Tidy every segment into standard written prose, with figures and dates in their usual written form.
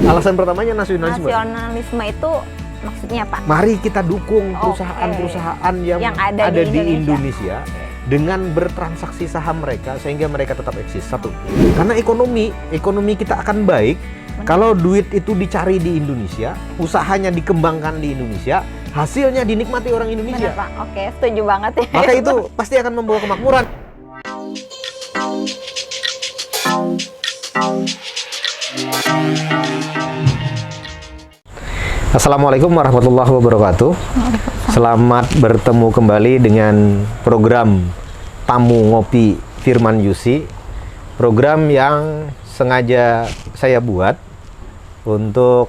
Alasan pertamanya nasionalisme. Nasionalisme itu maksudnya Pak? Mari kita dukung perusahaan-perusahaan yang ada di Indonesia dengan bertransaksi saham mereka sehingga mereka tetap eksis. Satu, karena ekonomi kita akan baik kalau duit itu dicari di Indonesia, usahanya dikembangkan di Indonesia, hasilnya dinikmati orang Indonesia. Benar Pak, oke, setuju banget ya. Maka itu pasti akan membawa kemakmuran. Assalamualaikum warahmatullahi wabarakatuh. Selamat bertemu kembali dengan program Tamu Ngopi Firman Yusi. Program yang sengaja saya buat untuk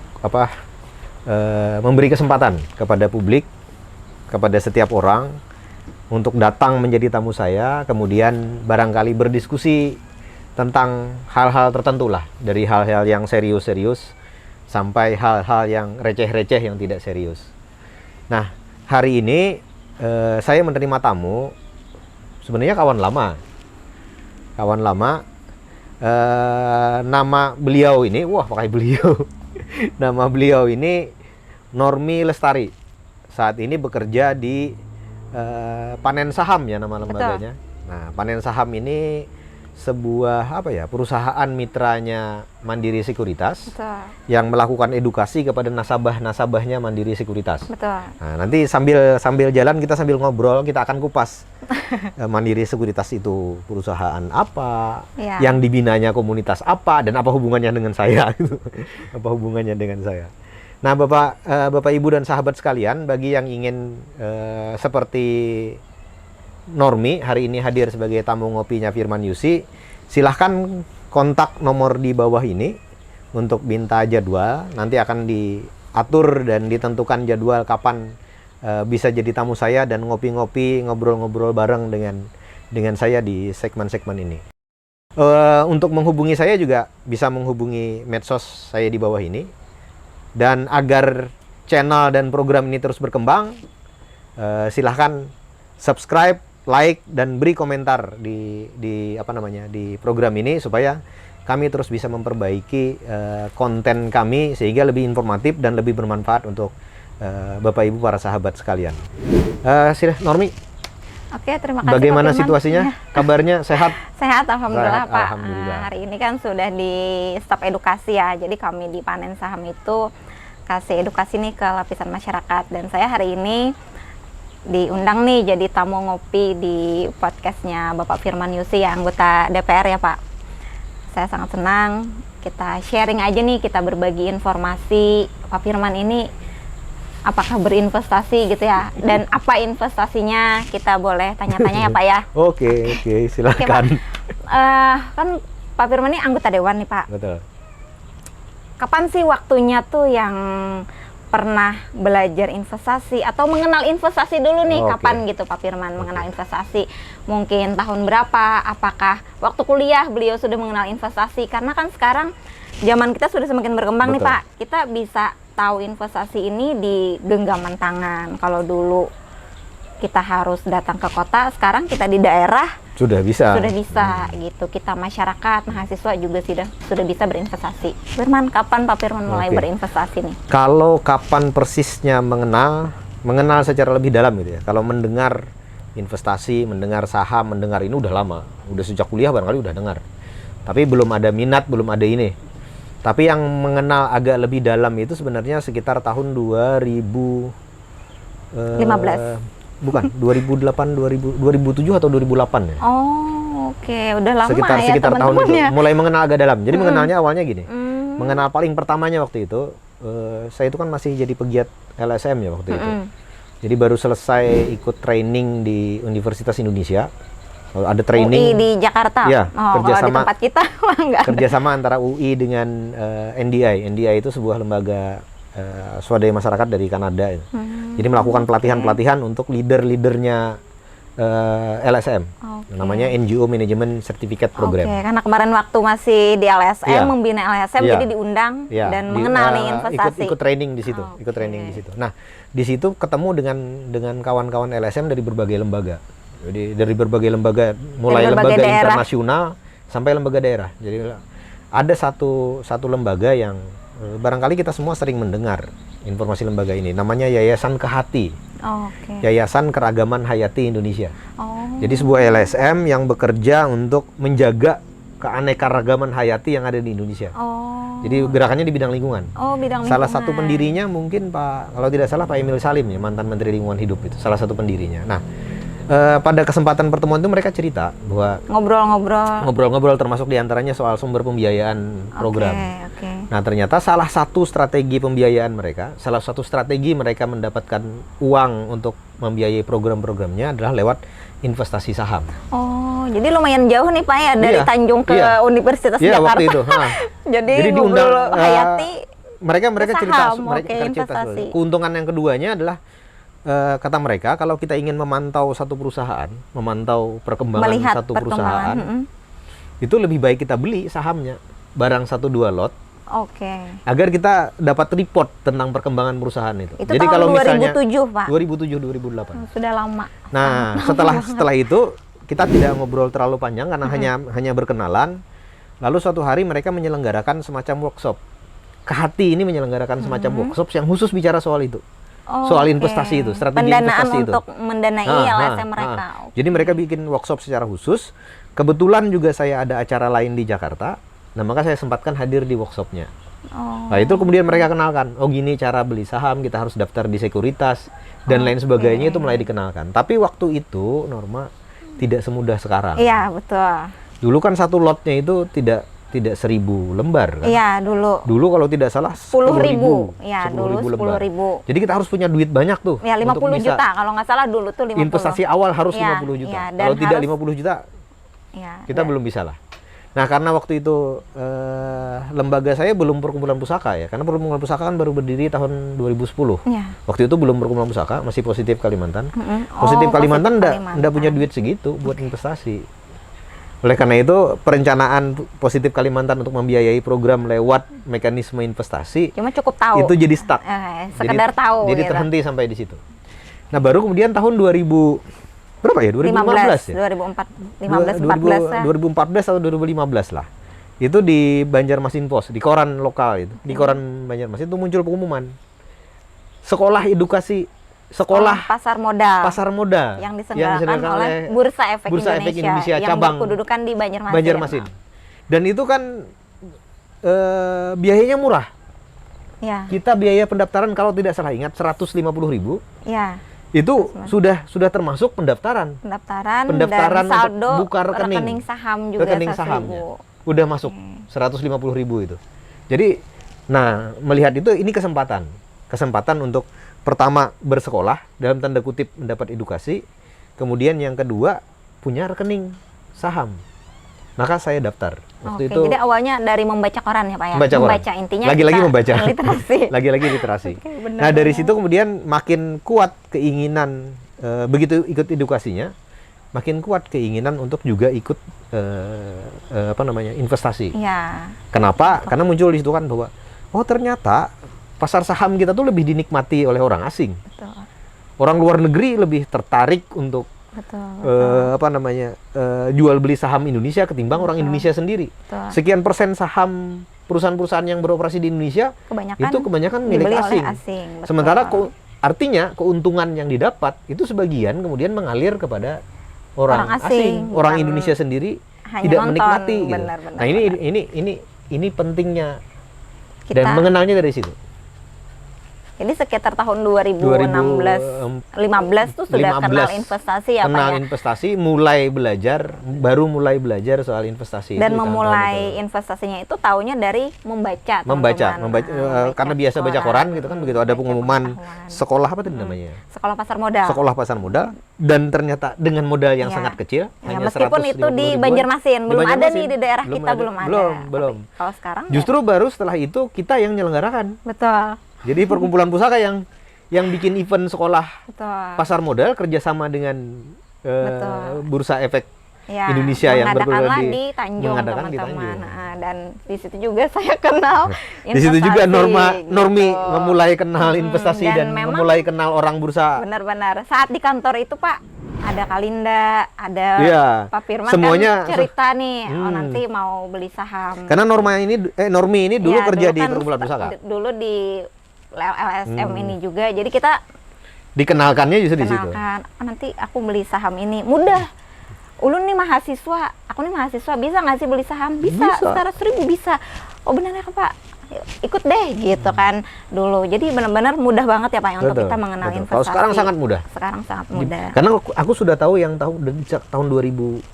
memberi kesempatan kepada publik, kepada setiap orang untuk datang menjadi tamu saya, kemudian barangkali berdiskusi tentang hal-hal tertentu lah, dari hal-hal yang serius-serius sampai hal-hal yang receh-receh yang tidak serius. Nah, hari ini saya menerima tamu, sebenarnya kawan lama. Nama beliau ini, pakai beliau. Nama beliau ini Normi Lestari. Saat ini bekerja di Panen Saham ya nama lembaganya. Betul. Nah, Panen Saham ini sebuah perusahaan mitranya Mandiri Sekuritas. Betul. Yang melakukan edukasi kepada nasabah-nasabahnya Mandiri Sekuritas. Betul. Nah, nanti sambil jalan kita sambil ngobrol, kita akan kupas Mandiri Sekuritas itu perusahaan apa, yang dibinanya komunitas apa, dan apa hubungannya dengan saya. Apa hubungannya dengan saya. Nah, Bapak Ibu dan sahabat sekalian, bagi yang ingin seperti Normi hari ini hadir sebagai tamu ngopinya Firman Yusi, silahkan kontak nomor di bawah ini untuk minta jadwal. Nanti akan diatur dan ditentukan jadwal kapan bisa jadi tamu saya dan ngopi-ngopi, ngobrol-ngobrol bareng dengan saya di segmen-segmen ini. Untuk menghubungi saya juga bisa menghubungi medsos saya di bawah ini. Dan agar channel dan program ini terus berkembang, silahkan subscribe, like, dan beri komentar di program ini supaya kami terus bisa memperbaiki konten kami sehingga lebih informatif dan lebih bermanfaat untuk Bapak Ibu para sahabat sekalian. Normi. Oke, terima kasih. Bagaimana situasinya? Kabarnya sehat? Sehat, alhamdulillah Pak. Alhamdulillah. Hari ini kan sudah di staf edukasi ya. Jadi kami di Panen Saham itu kasih edukasi nih ke lapisan masyarakat, dan saya hari ini diundang nih jadi tamu ngopi di podcastnya Bapak Firman Yusi ya, anggota DPR ya Pak. Saya sangat senang, kita sharing aja nih, kita berbagi informasi. Pak Firman ini apakah berinvestasi gitu ya, dan apa investasinya, kita boleh tanya-tanya ya Pak ya. Oke, silakan. Oke, kan Pak Firman ini anggota Dewan nih Pak. Betul. Kapan sih waktunya tuh yang pernah belajar investasi atau mengenal investasi dulu nih? Kapan gitu Pak Firman mengenal investasi? Mungkin tahun berapa? Apakah waktu kuliah beliau sudah mengenal investasi? Karena kan sekarang zaman kita sudah semakin berkembang. Betul. Nih Pak, kita bisa tahu investasi ini di genggaman tangan. Kalau dulu kita harus datang ke kota, sekarang kita di daerah sudah bisa gitu. Kita masyarakat, mahasiswa juga sudah bisa berinvestasi. Firman, kapan Pak Firman mulai berinvestasi nih? Kalau kapan persisnya mengenal secara lebih dalam gitu ya. Kalau mendengar investasi, mendengar saham, mendengar ini udah lama. Udah sejak kuliah barangkali udah dengar. Tapi belum ada minat, belum ada ini. Tapi yang mengenal agak lebih dalam itu sebenarnya sekitar tahun 2015. Bukan, 2007 atau 2008 ya. Oh, oke. Udah lama sekitar tahun itu mulai mengenal agak dalam. Jadi mengenalnya awalnya gini. Mengenal paling pertamanya waktu itu, saya itu kan masih jadi pegiat LSM ya waktu itu. Jadi baru selesai ikut training di Universitas Indonesia. Ada training UI di Jakarta. Ya, kerjasama di tempat kita kerjasama antara UI dengan NDI. NDI itu sebuah lembaga swadaya masyarakat dari Kanada. Jadi melakukan pelatihan-pelatihan untuk leader-leadernya LSM. Namanya NGO Management Certificate Program. Karena kemarin waktu masih di LSM, membina LSM, jadi diundang dan mengenal nih investasi. Ikut training di situ, Nah, di situ ketemu dengan kawan-kawan LSM dari berbagai lembaga. Jadi dari berbagai lembaga, mulai lembaga internasional sampai lembaga daerah. Jadi ada satu lembaga yang barangkali kita semua sering mendengar informasi lembaga ini. Namanya Yayasan Kehati, Oke. Yayasan Keragaman Hayati Indonesia. Oh. Jadi sebuah LSM yang bekerja untuk menjaga keanekaragaman hayati yang ada di Indonesia. Oh. Jadi gerakannya di bidang lingkungan. Oh, bidang Salah lingkungan. satu pendirinya mungkin kalau tidak salah Pak Emil Salim ya, mantan Menteri Lingkungan Hidup itu, salah satu pendirinya. Nah, pada kesempatan pertemuan itu mereka cerita bahwa ngobrol-ngobrol termasuk diantaranya soal sumber pembiayaan program. Oke. Nah, ternyata salah satu strategi pembiayaan mereka, salah satu strategi mereka mendapatkan uang untuk membiayai program-programnya adalah lewat investasi saham. Oh, jadi lumayan jauh nih Pak ya dari Iya, Tanjung ke iya. Universitas Iya, Jakarta. waktu itu. Jadi diundang ngobrol Hayati mereka ke cerita saham, mereka oke, cerita investasi. keuntungan yang keduanya adalah kata mereka kalau kita ingin memantau satu perusahaan, memantau perkembangan melihat satu perkembangan. perusahaan, itu lebih baik kita beli sahamnya, barang 1-2 lot, Oke. agar kita dapat report tentang perkembangan perusahaan itu. Itu Jadi tahun kalau misalnya 2007, Pak. 2007-2008. Sudah lama. Nah, setelah itu kita tidak ngobrol terlalu panjang karena hanya berkenalan. Lalu suatu hari mereka menyelenggarakan semacam workshop. Kehati ini menyelenggarakan semacam workshop yang khusus bicara soal itu. Soal investasi itu, strategi pendanaan investasi itu. untuk mendanai LSM mereka. Jadi mereka bikin workshop secara khusus. Kebetulan juga saya ada acara lain di Jakarta. Nah, maka saya sempatkan hadir di workshopnya. Oh. Nah, itu kemudian mereka kenalkan. Oh, gini cara beli saham, kita harus daftar di sekuritas dan lain sebagainya, itu mulai dikenalkan. Tapi waktu itu, Norma, tidak semudah sekarang. Iya, betul. Dulu kan satu lotnya itu tidak 1.000 lembar kan? Iya, dulu. Dulu kalau tidak salah 10.000. Iya, 10.000 dulu lembar. 10.000. Jadi kita harus punya duit banyak tuh. Ya, 50 untuk bisa juta. Kalau nggak salah dulu tuh 50. investasi awal harus Iya, 50 juta. iya, dan Kalau tidak harus- 50 juta, Iya, kita belum bisa lah. Nah, karena waktu itu lembaga saya belum perkumpulan pusaka ya. Karena perkumpulan pusaka kan baru berdiri tahun 2010. Iya. Waktu itu belum perkumpulan pusaka, masih Positif Kalimantan. Mm-mm. Positif Oh, Kalimantan Positif ndak punya duit segitu buat investasi. Oleh karena itu, perencanaan Positif Kalimantan untuk membiayai program lewat mekanisme investasi Cuma cukup tahu. itu jadi stuck. Sekedar tahu. Jadi gitu. terhenti sampai di situ. Nah, baru kemudian tahun 2000 berapa ya? 2015 ya? 2014 atau 2015 lah. Itu di Banjarmasin Pos, di koran lokal itu. Di koran Banjarmasin itu muncul pengumuman. Sekolah edukasi, sekolah pasar modal yang yang diselenggarakan oleh Bursa Efek Indonesia yang cabang berkedudukan di Banjarmasin. Banjarmasin. Dan itu kan biayanya murah. Ya, Kita biaya pendaftaran kalau tidak salah ingat 150.000. ya. Itu sudah termasuk pendaftaran. Pendaftaran Pendaftaran dan saldo untuk buka rekening saham juga rekening 100.000. sahamnya udah masuk 150.000 itu. Jadi, nah, melihat itu ini kesempatan untuk pertama bersekolah dalam tanda kutip mendapat edukasi, kemudian yang kedua punya rekening saham. Maka saya daftar. Waktu Oke, itu jadi awalnya dari membaca koran ya Pak ya? Membaca koran. Intinya Lagi-lagi kita membaca. literasi. lagi-lagi literasi. Oke, benar, Nah, dari benar. situ kemudian makin kuat keinginan begitu ikut edukasinya, makin kuat keinginan untuk juga ikut investasi. Iya. Kenapa? Karena muncul di situ kan bahwa ternyata pasar saham kita tuh lebih dinikmati oleh orang asing. Betul. Orang luar negeri lebih tertarik untuk Betul. jual beli saham Indonesia ketimbang orang Indonesia sendiri. Betul. Sekian persen saham perusahaan-perusahaan yang beroperasi di Indonesia kebanyakan milik dibeli asing. oleh asing. Betul. Sementara artinya keuntungan yang didapat itu sebagian kemudian mengalir kepada orang asing. Orang bukan Indonesia sendiri hanya tidak nonton. menikmati gitu. Benar, Nah, ini pentingnya Kita, dan mengenalnya dari situ. jadi sekitar tahun 2015 tuh sudah 15. kenal investasi ya Kenal Pak ya? investasi, baru mulai belajar soal investasi. Dan itu di tahun-tahun memulai itu. investasinya itu taunya dari membaca, teman-teman. Karena biasa baca koran gitu kan, begitu ada Baca pengumuman pengetahuan. sekolah apa tadi namanya? Sekolah pasar modal. Sekolah pasar modal, dan ternyata dengan modal yang Iya. sangat kecil, Ya, hanya meskipun 150 itu di ribuan. Banjarmasin, Di belum ada Banjarmasin. nih di daerah kita ada. belum ada. Belum. Tapi kalau sekarang Justru baru setelah itu kita yang menyelenggarakan. betul. Jadi perkumpulan pusaka yang bikin event sekolah Betul. pasar modal kerjasama dengan Betul. Bursa Efek Ya, Indonesia yang mengadakanlah bergerak di Tanjung, mengadakan di teman-teman. Tanjung. Nah, dan di situ juga saya kenal Di situ juga investasi, Normi gitu. memulai kenal investasi dan memang memulai kenal orang bursa. Benar-benar saat di kantor itu Pak, ada Kalinda, ada Iya, Pak Firman semuanya kan cerita nih, oh nanti mau beli saham. Karena Normi ini dulu Ya, kerja dulu di kan perkumpulan pusaka. Dulu di LSM ini juga, jadi kita Dikenalkannya justru di situ. kenalkan, "Oh, nanti aku beli saham ini, mudah. Ulun nih mahasiswa, aku nih mahasiswa, bisa nggak sih beli saham? Bisa, 100.000 bisa. Oh benar ya Pak, ikut deh gitu kan dulu. Jadi benar-benar mudah banget ya Pak ya untuk kita mengenal investasi. Kalau sekarang sangat mudah. Sekarang sangat mudah. Karena aku sudah tahu yang tahun 2007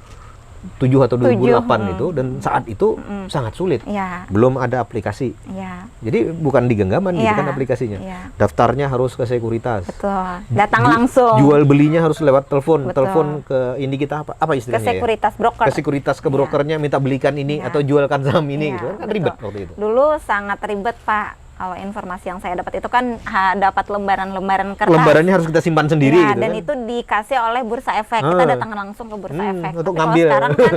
atau 2008 itu, dan saat itu sangat sulit. Iya. Belum ada aplikasi. Iya. Jadi bukan di genggaman gitu Iya. kan aplikasinya. Iya. Daftarnya harus ke sekuritas. Betul. Datang langsung Jual belinya harus lewat telepon. Betul. Telepon ke ini kita apa ke istilahnya ya? sekuritas broker. Ke sekuritas, ke brokernya minta belikan ini Iya. atau jualkan saham ini Iya, gitu kan betul. ribet waktu itu. Dulu sangat ribet Pak. Kalau informasi yang saya dapat itu kan dapat lembaran-lembaran kertas. Lembarannya harus kita simpan sendiri Ya, gitu dan kan. itu dikasih oleh Bursa Efek. Kita datang langsung ke Bursa Efek. untuk Tapi kalau ngambil. sekarang kan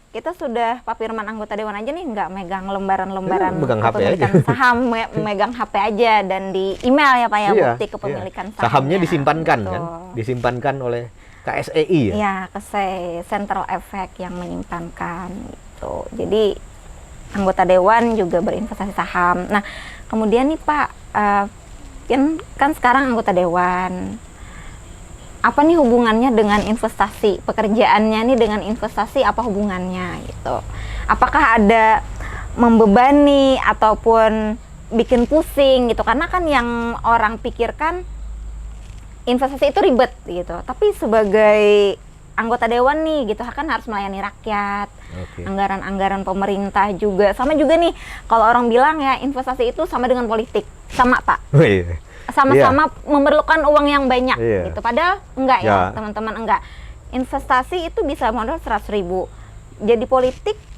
kita sudah Pak Firman anggota dewan aja nih nggak megang lembaran-lembaran Megang HP kepemilikan aja. saham, megang HP aja dan di email ya Pak ya Iya, bukti kepemilikan iya. sahamnya. Sahamnya disimpankan kan, Betul. disimpankan oleh KSEI ya. Iya, ke Central Effect yang menyimpankan gitu. Jadi anggota dewan juga berinvestasi saham. Nah, kemudian nih Pak, kan sekarang anggota dewan. Apa nih hubungannya dengan investasi? Pekerjaannya nih dengan investasi apa hubungannya gitu? Apakah ada membebani ataupun bikin pusing gitu? Karena kan yang orang pikirkan investasi itu ribet gitu. Tapi sebagai anggota dewan nih gitu kan harus melayani rakyat. Oke. Anggaran-anggaran pemerintah juga. Sama juga nih kalau orang bilang ya investasi itu sama dengan politik. Sama Pak. Oh, iya. Sama-sama memerlukan uang yang banyak Iya. gitu. Padahal enggak ya, Ya. teman-teman, enggak. Investasi itu bisa modal 100.000. Jadi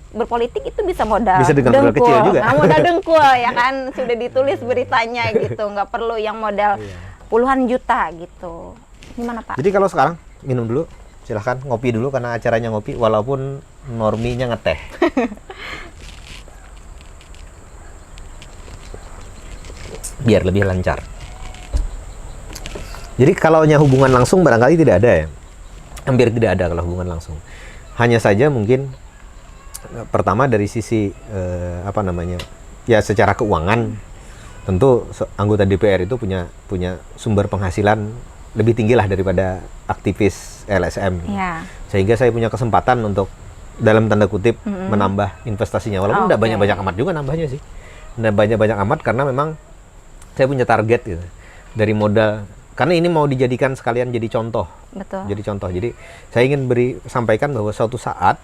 berpolitik itu bisa modal Bisa dengan modal kecil juga. Nah, modal dengkul ya kan sudah ditulis beritanya gitu. Enggak perlu yang modal puluhan juta gitu. Gimana Pak? Jadi kalau sekarang minum dulu, silahkan ngopi dulu karena acaranya ngopi walaupun Norminya ngeteh. Biar lebih lancar. Jadi kalau hubungan langsung barangkali tidak ada ya. Hampir tidak ada kalau hubungan langsung. Hanya saja mungkin pertama dari sisi ya secara keuangan tentu anggota DPR itu punya sumber penghasilan lebih tinggi lah daripada aktivis LSM. Ya. Sehingga saya punya kesempatan untuk dalam tanda kutip menambah investasinya. Walaupun tidak banyak-banyak amat juga nambahnya sih. Tidak banyak-banyak amat karena memang saya punya target gitu. Dari modal, karena ini mau dijadikan sekalian jadi contoh. Betul. Jadi contoh. Jadi saya ingin sampaikan bahwa suatu saat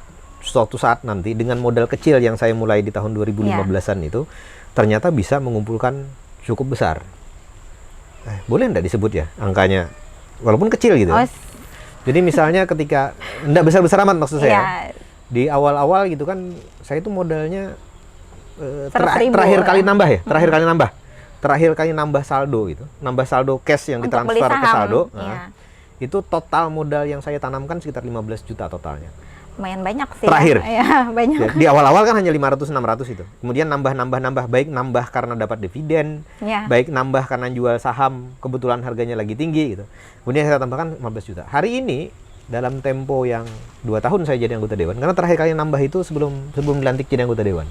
nanti dengan modal kecil yang saya mulai di tahun 2015-an itu ternyata bisa mengumpulkan cukup besar. Boleh enggak disebut ya angkanya? Walaupun kecil gitu. Jadi misalnya ketika enggak besar-besar amat maksud saya. Ya. Di awal-awal gitu kan saya itu modalnya 100.000 terakhir kali ya. nambah ya, terakhir kali nambah saldo itu, nambah saldo cash yang Untuk beli ditransfer ke saham. saldo. Iya. Itu total modal yang saya tanamkan sekitar 15 juta totalnya. Lumayan banyak sih. Terakhir. Ya, banyak. Ya, di awal-awal kan hanya 500-600 itu. Kemudian nambah, baik nambah karena dapat dividen, Ya. baik nambah karena jual saham, kebetulan harganya lagi tinggi gitu. Kemudian saya tambahkan 15 juta. Hari ini dalam tempo yang 2 tahun saya jadi anggota dewan, karena terakhir kali nambah itu sebelum dilantik jadi anggota dewan.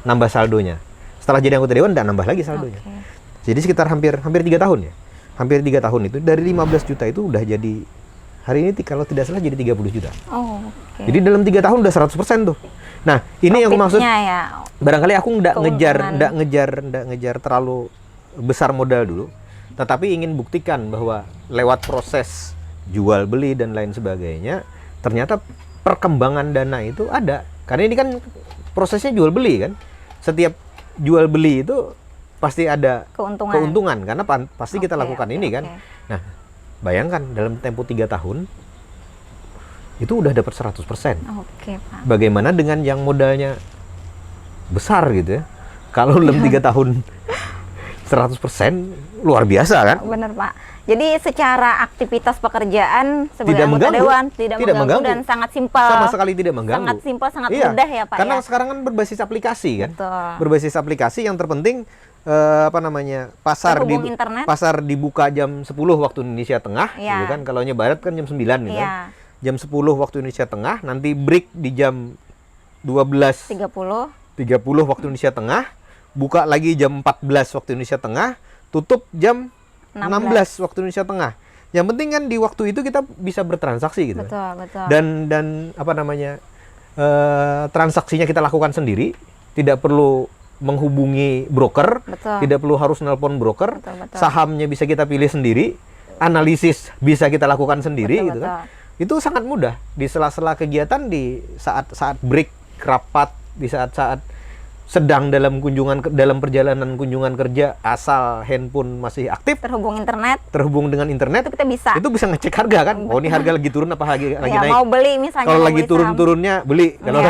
Nambah saldonya. Setelah jadi anggota dewan, nambah lagi saldonya. Oke. Jadi sekitar hampir 3 tahun ya. Hampir 3 tahun itu dari 15 juta itu udah jadi hari ini kalau tidak salah jadi 30 juta. Oh, oke. Jadi dalam 3 tahun udah 100% tuh. Nah, ini yang aku maksud. Profitnya ya. Barangkali aku nggak Keuntungan. ngejar terlalu besar modal dulu, tetapi ingin buktikan bahwa lewat proses jual beli dan lain sebagainya, ternyata perkembangan dana itu ada. Karena ini kan prosesnya jual beli kan. Setiap jual beli itu pasti ada keuntungan karena pasti kita lakukan ini kan. Nah, bayangkan dalam tempo 3 tahun itu udah dapat 100%. Oke, Pak. Bagaimana dengan yang modalnya besar gitu ya? Kalau dalam 3 tahun 100% luar biasa kan? Benar, Pak. Jadi secara aktivitas pekerjaan sebagai Tidak anggota mengganggu. dewan Tidak tidak mengganggu dan mengganggu. sangat simpel. Sama sekali tidak mengganggu. Sangat simpel, sangat Iya, mudah ya, Pak karena ya. sekarang kan berbasis aplikasi kan? Betul. Berbasis aplikasi yang terpenting Terhubung internet. pasar dibuka jam 10 waktu Indonesia Tengah Iya. gitu kan. Kalau barat kan jam 9 gitu Iya. kan. jam 10 waktu Indonesia Tengah, nanti break di jam 12.30 waktu Indonesia Tengah, buka lagi jam 14 waktu Indonesia Tengah, tutup jam 16 waktu Indonesia Tengah. Yang penting kan di waktu itu kita bisa bertransaksi gitu. Betul. Dan apa namanya, transaksinya kita lakukan sendiri, tidak perlu menghubungi broker, tidak perlu harus nelpon broker, sahamnya bisa kita pilih sendiri, analisis bisa kita lakukan sendiri gitu kan. Itu sangat mudah di sela-sela kegiatan, di saat break rapat, di saat sedang dalam perjalanan kunjungan kerja, asal handphone masih aktif, terhubung dengan internet, itu bisa ngecek harga kan. Oh, ini harga lagi turun apa lagi naik. Mau beli misalnya, kalau lagi turun-turunnya beli, kalau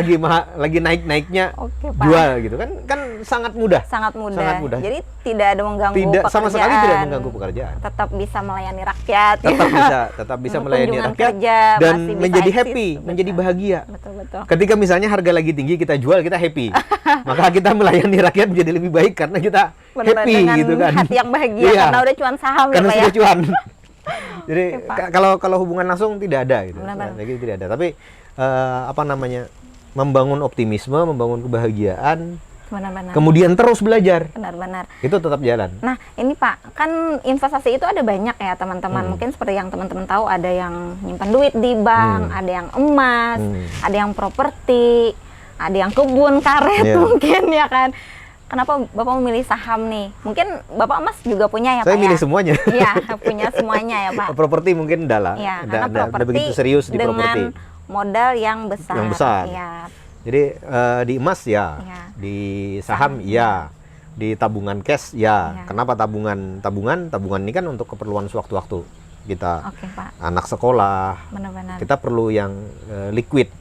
lagi naik-naiknya jual gitu kan. Kan sangat mudah. Jadi tidak ada mengganggu pekerjaan. Sama sekali tidak mengganggu pekerjaan. Tetap bisa melayani rakyat. Tetap bisa melayani rakyat dan menjadi happy, menjadi bahagia. Betul. Ketika misalnya harga lagi tinggi, kita jual, kita happy. Maka kita melayani rakyat menjadi lebih baik karena kita happy dengan gitu kan. hati yang bahagia karena udah cuan saham karena ya, sudah cuan. Jadi Pak. kalau hubungan langsung tidak ada gitu. Lagi tidak ada. Tapi apa namanya, membangun optimisme, membangun kebahagiaan. Kemudian terus belajar. Benar. Itu tetap jalan. Nah, ini Pak, kan investasi itu ada banyak ya teman-teman. Mungkin seperti yang teman-teman tahu, ada yang nyimpan duit di bank, ada yang emas, ada yang properti, ada yang kebun karet mungkin ya kan. Kenapa Bapak memilih saham nih? Mungkin Bapak emas juga punya ya Pak? Saya milih semuanya. Iya, punya semuanya ya Pak. Properti mungkin enggak lah. Ya, karena properti begitu serius di properti. Dengan modal yang besar. Ya. Jadi di emas di saham di tabungan cash Kenapa tabungan? Tabungan ini kan untuk keperluan sewaktu-waktu kita. Pak. Anak sekolah. Benar-benar. Kita perlu yang liquid.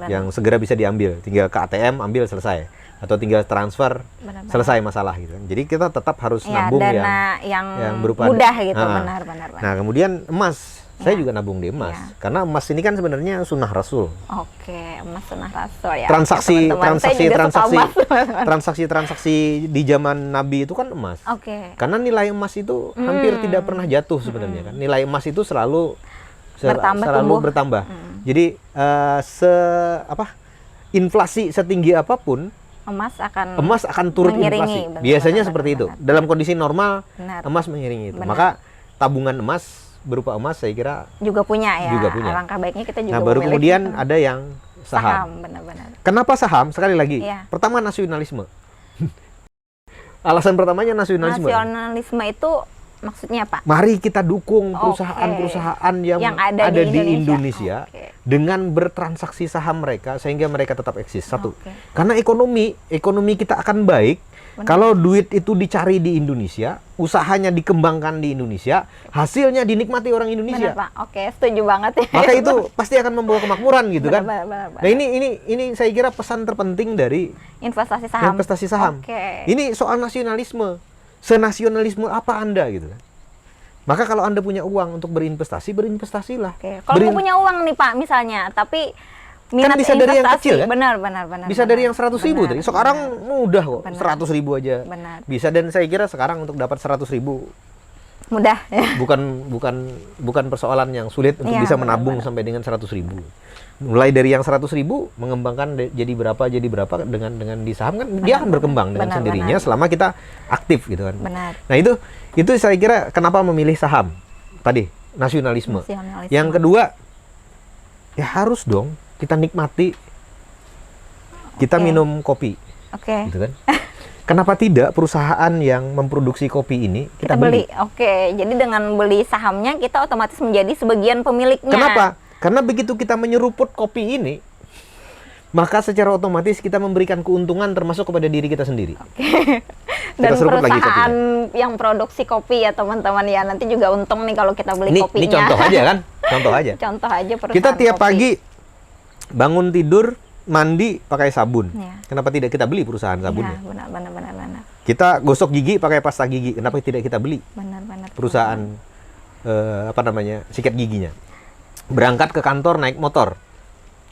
Yang segera bisa diambil, tinggal ke ATM ambil selesai, atau tinggal transfer selesai masalah gitu kan. Jadi kita tetap harus nabung dana yang berupa mudah gitu. Benar. Nah, kemudian emas, saya juga nabung di emas karena emas ini kan sebenarnya sunnah Rasul. Emas sunnah Rasul ya. Transaksi di zaman Nabi itu kan emas. Karena nilai emas itu hampir tidak pernah jatuh sebenarnya kan. Nilai emas itu selalu bertambah. Jadi inflasi setinggi apapun, emas akan turut inflasi. Biasanya seperti itu. Dalam kondisi normal, emas mengiringi itu. Maka tabungan emas berupa emas saya kira juga punya ya. Alangkah baiknya kita juga. Nah, baru kemudian ada yang saham. Benar. Kenapa saham? Sekali lagi. Pertama, nasionalisme. Alasan pertamanya nasionalisme. Nasionalisme itu maksudnya Pak? Mari kita dukung perusahaan-perusahaan yang ada di Indonesia dengan bertransaksi saham mereka sehingga mereka tetap eksis. Satu, karena ekonomi kita akan baik kalau duit itu dicari di Indonesia, usahanya dikembangkan di Indonesia, hasilnya dinikmati orang Indonesia. Benar, Pak. Setuju banget ya. Maka itu pasti akan membawa kemakmuran gitu kan. Nah, ini saya kira pesan terpenting dari investasi saham. Ini soal nasionalisme. Senasionalisme apa Anda gitu kan. Maka kalau Anda punya uang untuk berinvestasilah. Kalau mau punya uang nih Pak misalnya, tapi minat kan bisa investasi, dari yang kecil kan? Benar. Bisa dari yang 100.000 tadi. Sekarang mudah kok, 100.000 aja. Bisa, dan saya kira sekarang untuk dapat 100.000 mudah. Bukan persoalan yang sulit untuk bisa menabung sampai dengan 100.000. Mulai dari yang 100.000 mengembangkan jadi berapa dengan di saham kan dia akan berkembang dengan sendirinya selama kita aktif gitu kan. Nah, itu saya kira kenapa memilih saham tadi, nasionalisme. Yang kedua, ya harus dong kita nikmati, kita minum kopi, gitu kan. Kenapa tidak perusahaan yang memproduksi kopi ini kita beli? Jadi dengan beli sahamnya kita otomatis menjadi sebagian pemiliknya. Kenapa? Karena begitu kita menyeruput kopi ini, maka secara otomatis kita memberikan keuntungan termasuk kepada diri kita sendiri. Dan perusahaan yang produksi kopi ya teman-teman ya, nanti juga untung nih kalau kita beli kopinya. Ini contoh aja kan? Contoh aja perusahaan kita tiap pagi bangun tidur, mandi pakai sabun. Kenapa tidak kita beli perusahaan sabunnya? Benar. Kita gosok gigi pakai pasta gigi. Kenapa tidak kita beli perusahaan sikat giginya? Berangkat ke kantor naik motor.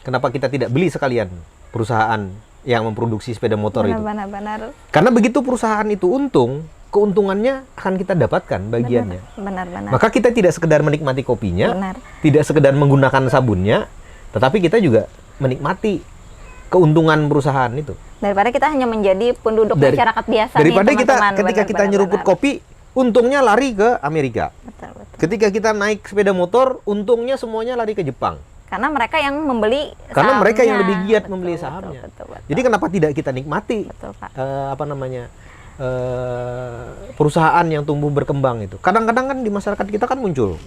Kenapa kita tidak beli sekalian perusahaan yang memproduksi sepeda motor itu? Benar. Karena begitu perusahaan itu untung, keuntungannya akan kita dapatkan bagiannya. Benar. Maka kita tidak sekedar menikmati kopinya, Benar. tidak sekedar menggunakan sabunnya, tetapi kita juga menikmati keuntungan perusahaan itu. Daripada kita hanya menjadi penduduk masyarakat biasa Daripada nih, kita teman-teman. ketika kita nyeruput kopi, untungnya lari ke Amerika. Betul. Ketika kita naik sepeda motor, untungnya semuanya lari ke Jepang. Karena mereka yang membeli sahamnya. Karena mereka yang lebih giat membeli sahamnya. Betul. Jadi kenapa tidak kita nikmati Betul, Pak. Perusahaan yang tumbuh berkembang itu. Kadang-kadang kan di masyarakat kita kan muncul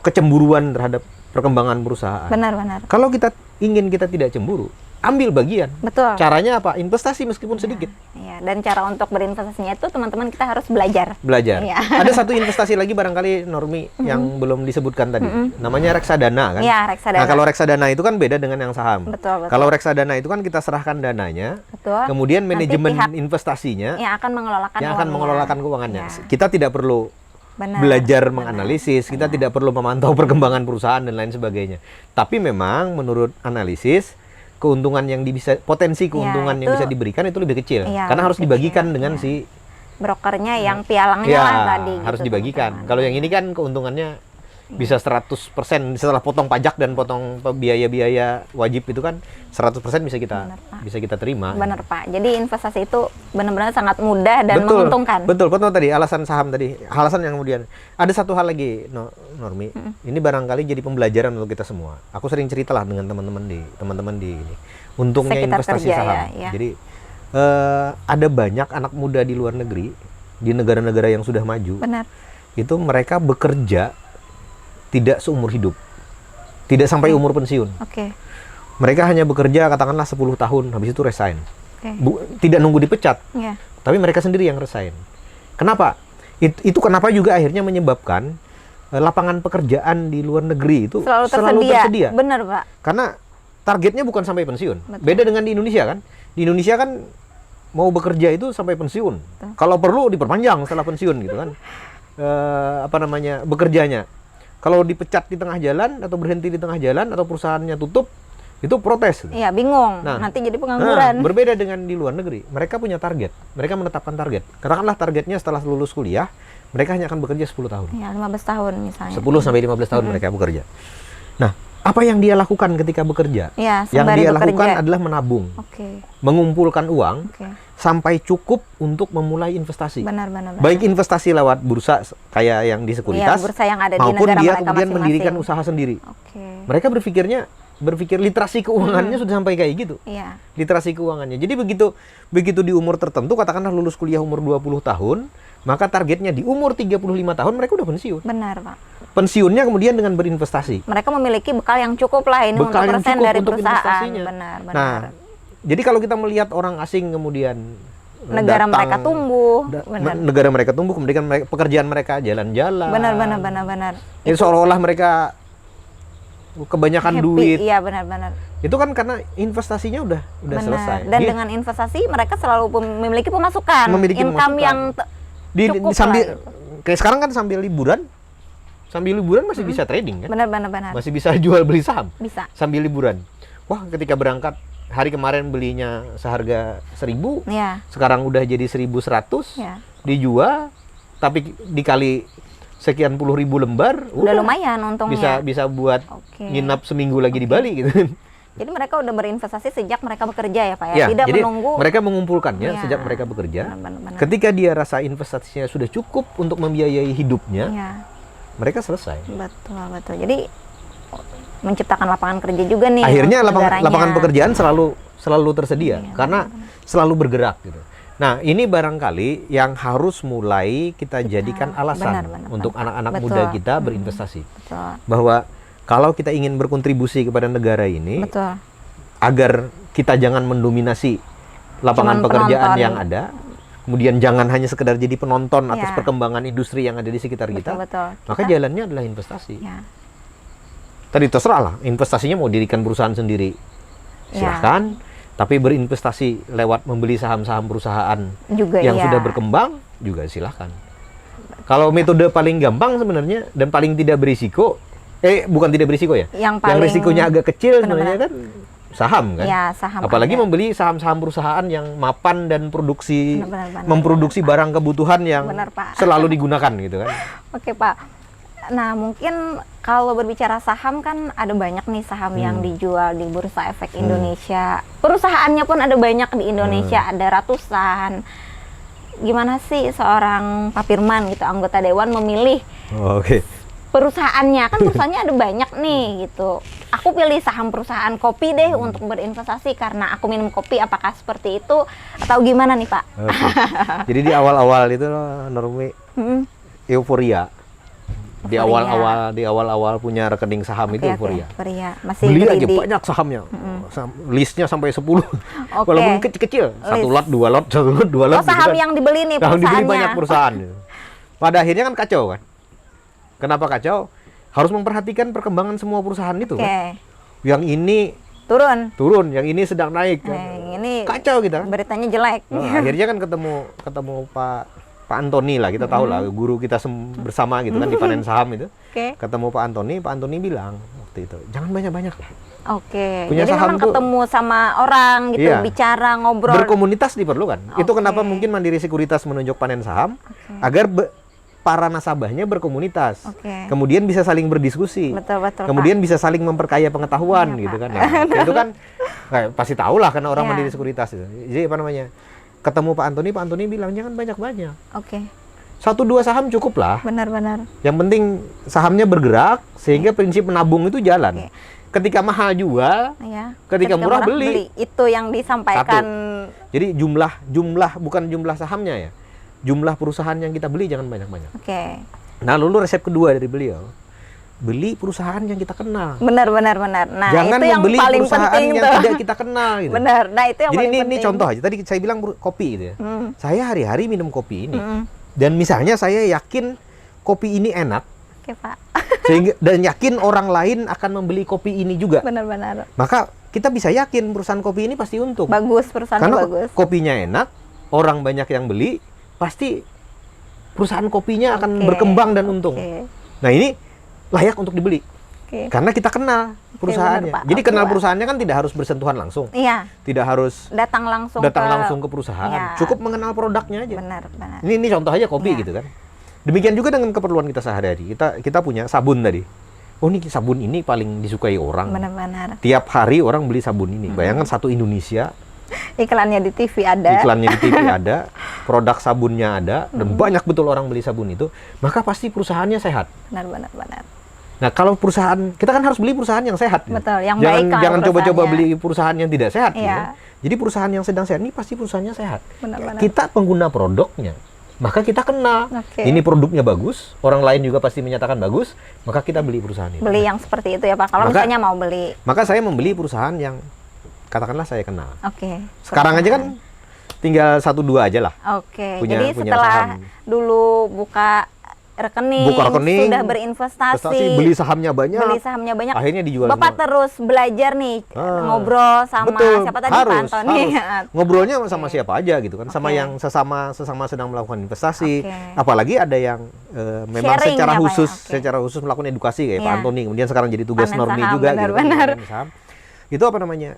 kecemburuan terhadap perkembangan perusahaan. Benar. Kalau kita ingin kita tidak cemburu, ambil bagian. Betul. Caranya apa? Investasi meskipun sedikit. Iya, dan cara untuk berinvestasinya itu teman-teman kita harus belajar. Belajar. Iya. Ada satu investasi lagi barangkali Normi yang belum disebutkan tadi. Namanya reksadana kan? Iya, reksadana. Nah, kalau reksadana itu kan beda dengan yang saham. Betul. Kalau reksadana itu kan kita serahkan dananya, Betul. kemudian Nanti manajemen pihak investasinya yang akan mengelolakan keuangannya. Iya. Kita tidak perlu belajar menganalisis, kita tidak perlu memantau perkembangan perusahaan dan lain sebagainya. Tapi memang menurut analisis keuntungan yang potensi keuntungan yang bisa diberikan itu lebih kecil, karena harus dibagikan dengan si brokernya yang pialangnya lah tadi. Harus gitu, dibagikan. teman-teman. Kalau yang ini kan keuntungannya bisa 100% setelah potong pajak dan potong biaya-biaya wajib itu kan 100% bisa kita terima. Benar, Pak. Jadi investasi itu benar-benar sangat mudah dan menguntungkan. Betul tadi alasan saham tadi. Alasan yang kemudian ada satu hal lagi Normi. Ini barangkali jadi pembelajaran untuk kita semua. Aku sering ceritalah dengan teman-teman di ini. Untungnya Sekitar investasi kerja, saham. ya. Jadi ada banyak anak muda di luar negeri, di negara-negara yang sudah maju. Benar. Itu mereka bekerja tidak seumur hidup. Tidak sampai umur pensiun. Oke. Mereka hanya bekerja katakanlah 10 tahun, habis itu resign. Tidak nunggu dipecat. Iya. Tapi mereka sendiri yang resign. Kenapa? Itu kenapa juga akhirnya menyebabkan lapangan pekerjaan di luar negeri itu selalu tersedia. Benar, Pak. Karena targetnya bukan sampai pensiun. Betul. Beda dengan di Indonesia kan. Di Indonesia kan mau bekerja itu sampai pensiun. Betul. Kalau perlu diperpanjang setelah pensiun gitu kan. Bekerjanya. Kalau dipecat di tengah jalan atau berhenti di tengah jalan atau perusahaannya tutup, itu protes. Iya, bingung. Nanti jadi pengangguran. Berbeda dengan di luar negeri. Mereka punya target. Mereka menetapkan target. Katakanlah targetnya setelah lulus kuliah, mereka hanya akan bekerja 10 tahun. Iya, 15 tahun misalnya. 10 sampai 15 tahun mereka bekerja. Nah, apa yang dia lakukan ketika bekerja? Iya, yang dia bekerja. lakukan adalah menabung. Mengumpulkan uang sampai cukup untuk memulai investasi. Benar. Baik investasi lewat bursa kayak yang di sekuritas, bursa yang ada di maupun negara dia mereka kemudian masing-masing. mendirikan usaha sendiri. Mereka berpikir literasi keuangannya sudah sampai kayak gitu. Iya. Literasi keuangannya. Jadi begitu di umur tertentu, katakanlah lulus kuliah umur 20 tahun, maka targetnya di umur 35 tahun mereka udah pensiun. Benar, Pak. Pensiunnya kemudian dengan berinvestasi. Mereka memiliki bekal yang cukup lah ini Bekal untuk yang persen cukup dari untuk perusahaan. investasinya. Benar. Nah, jadi kalau kita melihat orang asing kemudian negara mereka tumbuh, negara mereka tumbuh, kemudian pekerjaan mereka jalan-jalan. Benar. Jadi seolah-olah mereka kebanyakan happy. duit. Iya, benar. Itu kan karena investasinya udah selesai. Dan dengan investasi mereka selalu memiliki pemasukan, income yang cukup sambil lah, gitu. Kayak sekarang kan sambil liburan masih bisa trading kan? Benar. Masih bisa jual beli saham. Bisa. Sambil liburan. Wah, ketika berangkat hari kemarin belinya seharga 1.000, sekarang udah jadi 1.100, dijual, tapi dikali sekian puluh ribu lembar, udah lumayan untungnya. Bisa buat nginap seminggu lagi di Bali gitu. Jadi mereka udah berinvestasi sejak mereka bekerja ya Pak ya, tidak jadi menunggu. Mereka mengumpulkannya sejak mereka bekerja. Ketika dia rasa investasinya sudah cukup untuk membiayai hidupnya, mereka selesai. Betul. Jadi menciptakan lapangan kerja juga nih. Akhirnya lapangan pekerjaan selalu tersedia karena selalu bergerak gitu. Nah, ini barangkali yang harus mulai kita jadikan alasan untuk anak-anak muda kita berinvestasi. Bahwa kalau kita ingin berkontribusi kepada negara ini, agar kita jangan mendominasi lapangan pekerjaan yang ada, kemudian jangan hanya sekedar jadi penonton atas perkembangan industri yang ada di sekitar kita, maka jalannya adalah investasi. Tadi terserah lah, investasinya mau dirikan perusahaan sendiri, silahkan. Tapi berinvestasi lewat membeli saham-saham perusahaan juga yang sudah berkembang, juga silahkan. Kalau metode paling gampang sebenarnya dan paling tidak berisiko, bukan tidak berisiko ya, yang risikonya agak kecil sebenarnya kan saham kan. Ya, saham. Apalagi ada. membeli saham-saham perusahaan yang mapan dan Benar, memproduksi benar, barang kebutuhan yang Benar, Pak. selalu digunakan gitu kan. Oke, Pak. Nah, mungkin kalau berbicara saham kan ada banyak nih saham yang dijual di Bursa Efek Indonesia. Perusahaannya pun ada banyak di Indonesia, ada ratusan. Gimana sih seorang Pak Firman gitu, anggota dewan memilih Oke. perusahaannya? Kan perusahaannya ada banyak nih gitu. Aku pilih saham perusahaan kopi deh untuk berinvestasi karena aku minum kopi. Apakah seperti itu atau gimana nih, Pak? Oke. Jadi di awal-awal itu Normi Hmm. euforia. Di Euforia. awal-awal punya rekening saham itu Oke, euforia. euforia. Masih Beli aja greedy. banyak sahamnya. Listnya sampai 10. Oke. Walaupun kecil-kecil, satu lot, dua lot, satu lot, dua lot. Oh, saham gitu kan. yang dibeli nih Saham dibeli perusahaannya. banyak perusahaan. Gitu. Pada akhirnya kan kacau kan. Kenapa kacau? Harus memperhatikan perkembangan semua perusahaan itu Oke. kan. Yang ini Turun. yang ini sedang naik kan. Yang ini Kacau kita kan. beritanya jelek. Nah, akhirnya kan ketemu Pak Antoni lah, kita tahu lah, guru kita bersama gitu kan di panen saham itu. Oke. Ketemu Pak Antoni bilang waktu itu, jangan banyak-banyak lah. Oke. Punya Jadi saham memang tuh- ketemu sama orang gitu, Iya. bicara, ngobrol. Berkomunitas diperlukan. Itu Oke. kenapa mungkin Mandiri Sekuritas menunjuk panen saham agar para nasabahnya berkomunitas. Oke. Kemudian bisa saling berdiskusi. Betul, Kemudian bisa saling memperkaya pengetahuan Iya, gitu Pak. kan. Nah, itu kan pasti tahu lah karena orang Iya. Mandiri Sekuritas itu. Jadi apa namanya? Ketemu Pak Antoni bilang jangan banyak-banyak. Oke. 1-2 saham cukup lah. Benar-benar. Yang penting sahamnya bergerak sehingga prinsip menabung itu jalan. Oke. Ketika mahal jual, Ya. Ketika murah, beli. Itu yang disampaikan. jadi jumlah bukan jumlah sahamnya ya. Jumlah perusahaan yang kita beli jangan banyak-banyak. Oke. Nah, lalu resep kedua dari beliau, beli perusahaan yang kita kenal. Benar. Nah, Jangan itu yang membeli paling perusahaan penting yang tuh. tidak kita kenal gitu. Benar. Nah, itu yang Jadi paling ini penting. contoh aja. Tadi saya bilang kopi gitu ya. Saya hari-hari minum kopi ini. Mm. Dan misalnya saya yakin kopi ini enak, Oke, Pak. dan yakin orang lain akan membeli kopi ini juga. Benar-benar. Maka kita bisa yakin perusahaan kopi ini pasti untung. Bagus, perusahaannya Karena bagus. kopinya enak, orang banyak yang beli, pasti perusahaan kopinya akan Oke. berkembang dan untung. Oke. Nah, ini layak untuk dibeli. Oke. Karena kita kenal perusahaannya. benar, Pak. Jadi Oke, kenal Pak. perusahaannya kan tidak harus bersentuhan langsung. Iya, Tidak harus datang langsung ke perusahaan. Iya. Cukup mengenal produknya aja. Benar. Ini contoh aja kopi Iya. gitu kan. Demikian juga dengan keperluan kita sehari-hari. Kita punya sabun tadi. Oh, ini sabun ini paling disukai orang. Benar. Tiap hari orang beli sabun ini. Bayangkan satu Indonesia, Iklannya di TV ada. iklannya di TV ada, produk sabunnya ada, dan banyak betul orang beli sabun itu, maka pasti perusahaannya sehat. Benar. Nah, kalau perusahaan, kita kan harus beli perusahaan yang sehat. gitu. Betul, yang jangan, baik lah Jangan coba-coba perusahaannya. beli perusahaan yang tidak sehat. gitu Iya. kan. Jadi perusahaan yang sedang sehat, ini pasti perusahaannya sehat. Benar. Kita pengguna produknya, maka kita kenal. Oke. Ini produknya bagus, orang lain juga pasti menyatakan bagus, maka kita beli perusahaan itu. Beli yang seperti itu ya, Pak. Kalau Maka- misalnya mau beli. Maka saya membeli perusahaan yang, katakanlah saya kenal. Oke. Sekarang aja kan tinggal 1-2 aja lah. Oke. punya Jadi setelah saham. dulu buka rekening, sudah berinvestasi, beli sahamnya banyak, akhirnya dijual Bapak semua. terus belajar nih, ngobrol sama Betul, siapa tadi, Pak Antoni. Ngobrolnya sama siapa aja gitu kan, sama Oke. yang sesama sedang melakukan investasi. Oke. Apalagi ada yang memang Sharing secara ya, Pak, khusus, ya? Oke. secara khusus melakukan edukasi kayak Iya. Pak Antoni, kemudian sekarang jadi tugas Panen Normi saham, juga gitu kan, benar-benar. panen saham. Itu apa namanya?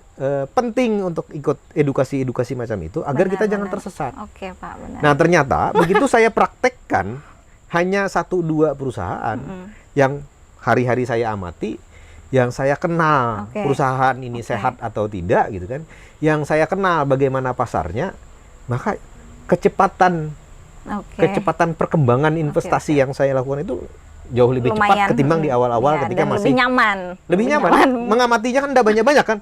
Penting untuk ikut edukasi macam itu agar kita jangan Benar-benar. tersesat. Oke, Pak, benar. Nah, ternyata begitu saya praktekkan hanya 1-2 perusahaan yang hari-hari saya amati, yang saya kenal Oke. perusahaan ini Oke. sehat atau tidak gitu kan, yang saya kenal bagaimana pasarnya, maka kecepatan perkembangan investasi yang saya lakukan itu jauh lebih cepat Lumayan. ketimbang di awal-awal Ya, ketika dan masih lebih nyaman. lebih nyaman. Mengamatinya kan enggak banyak-banyak kan.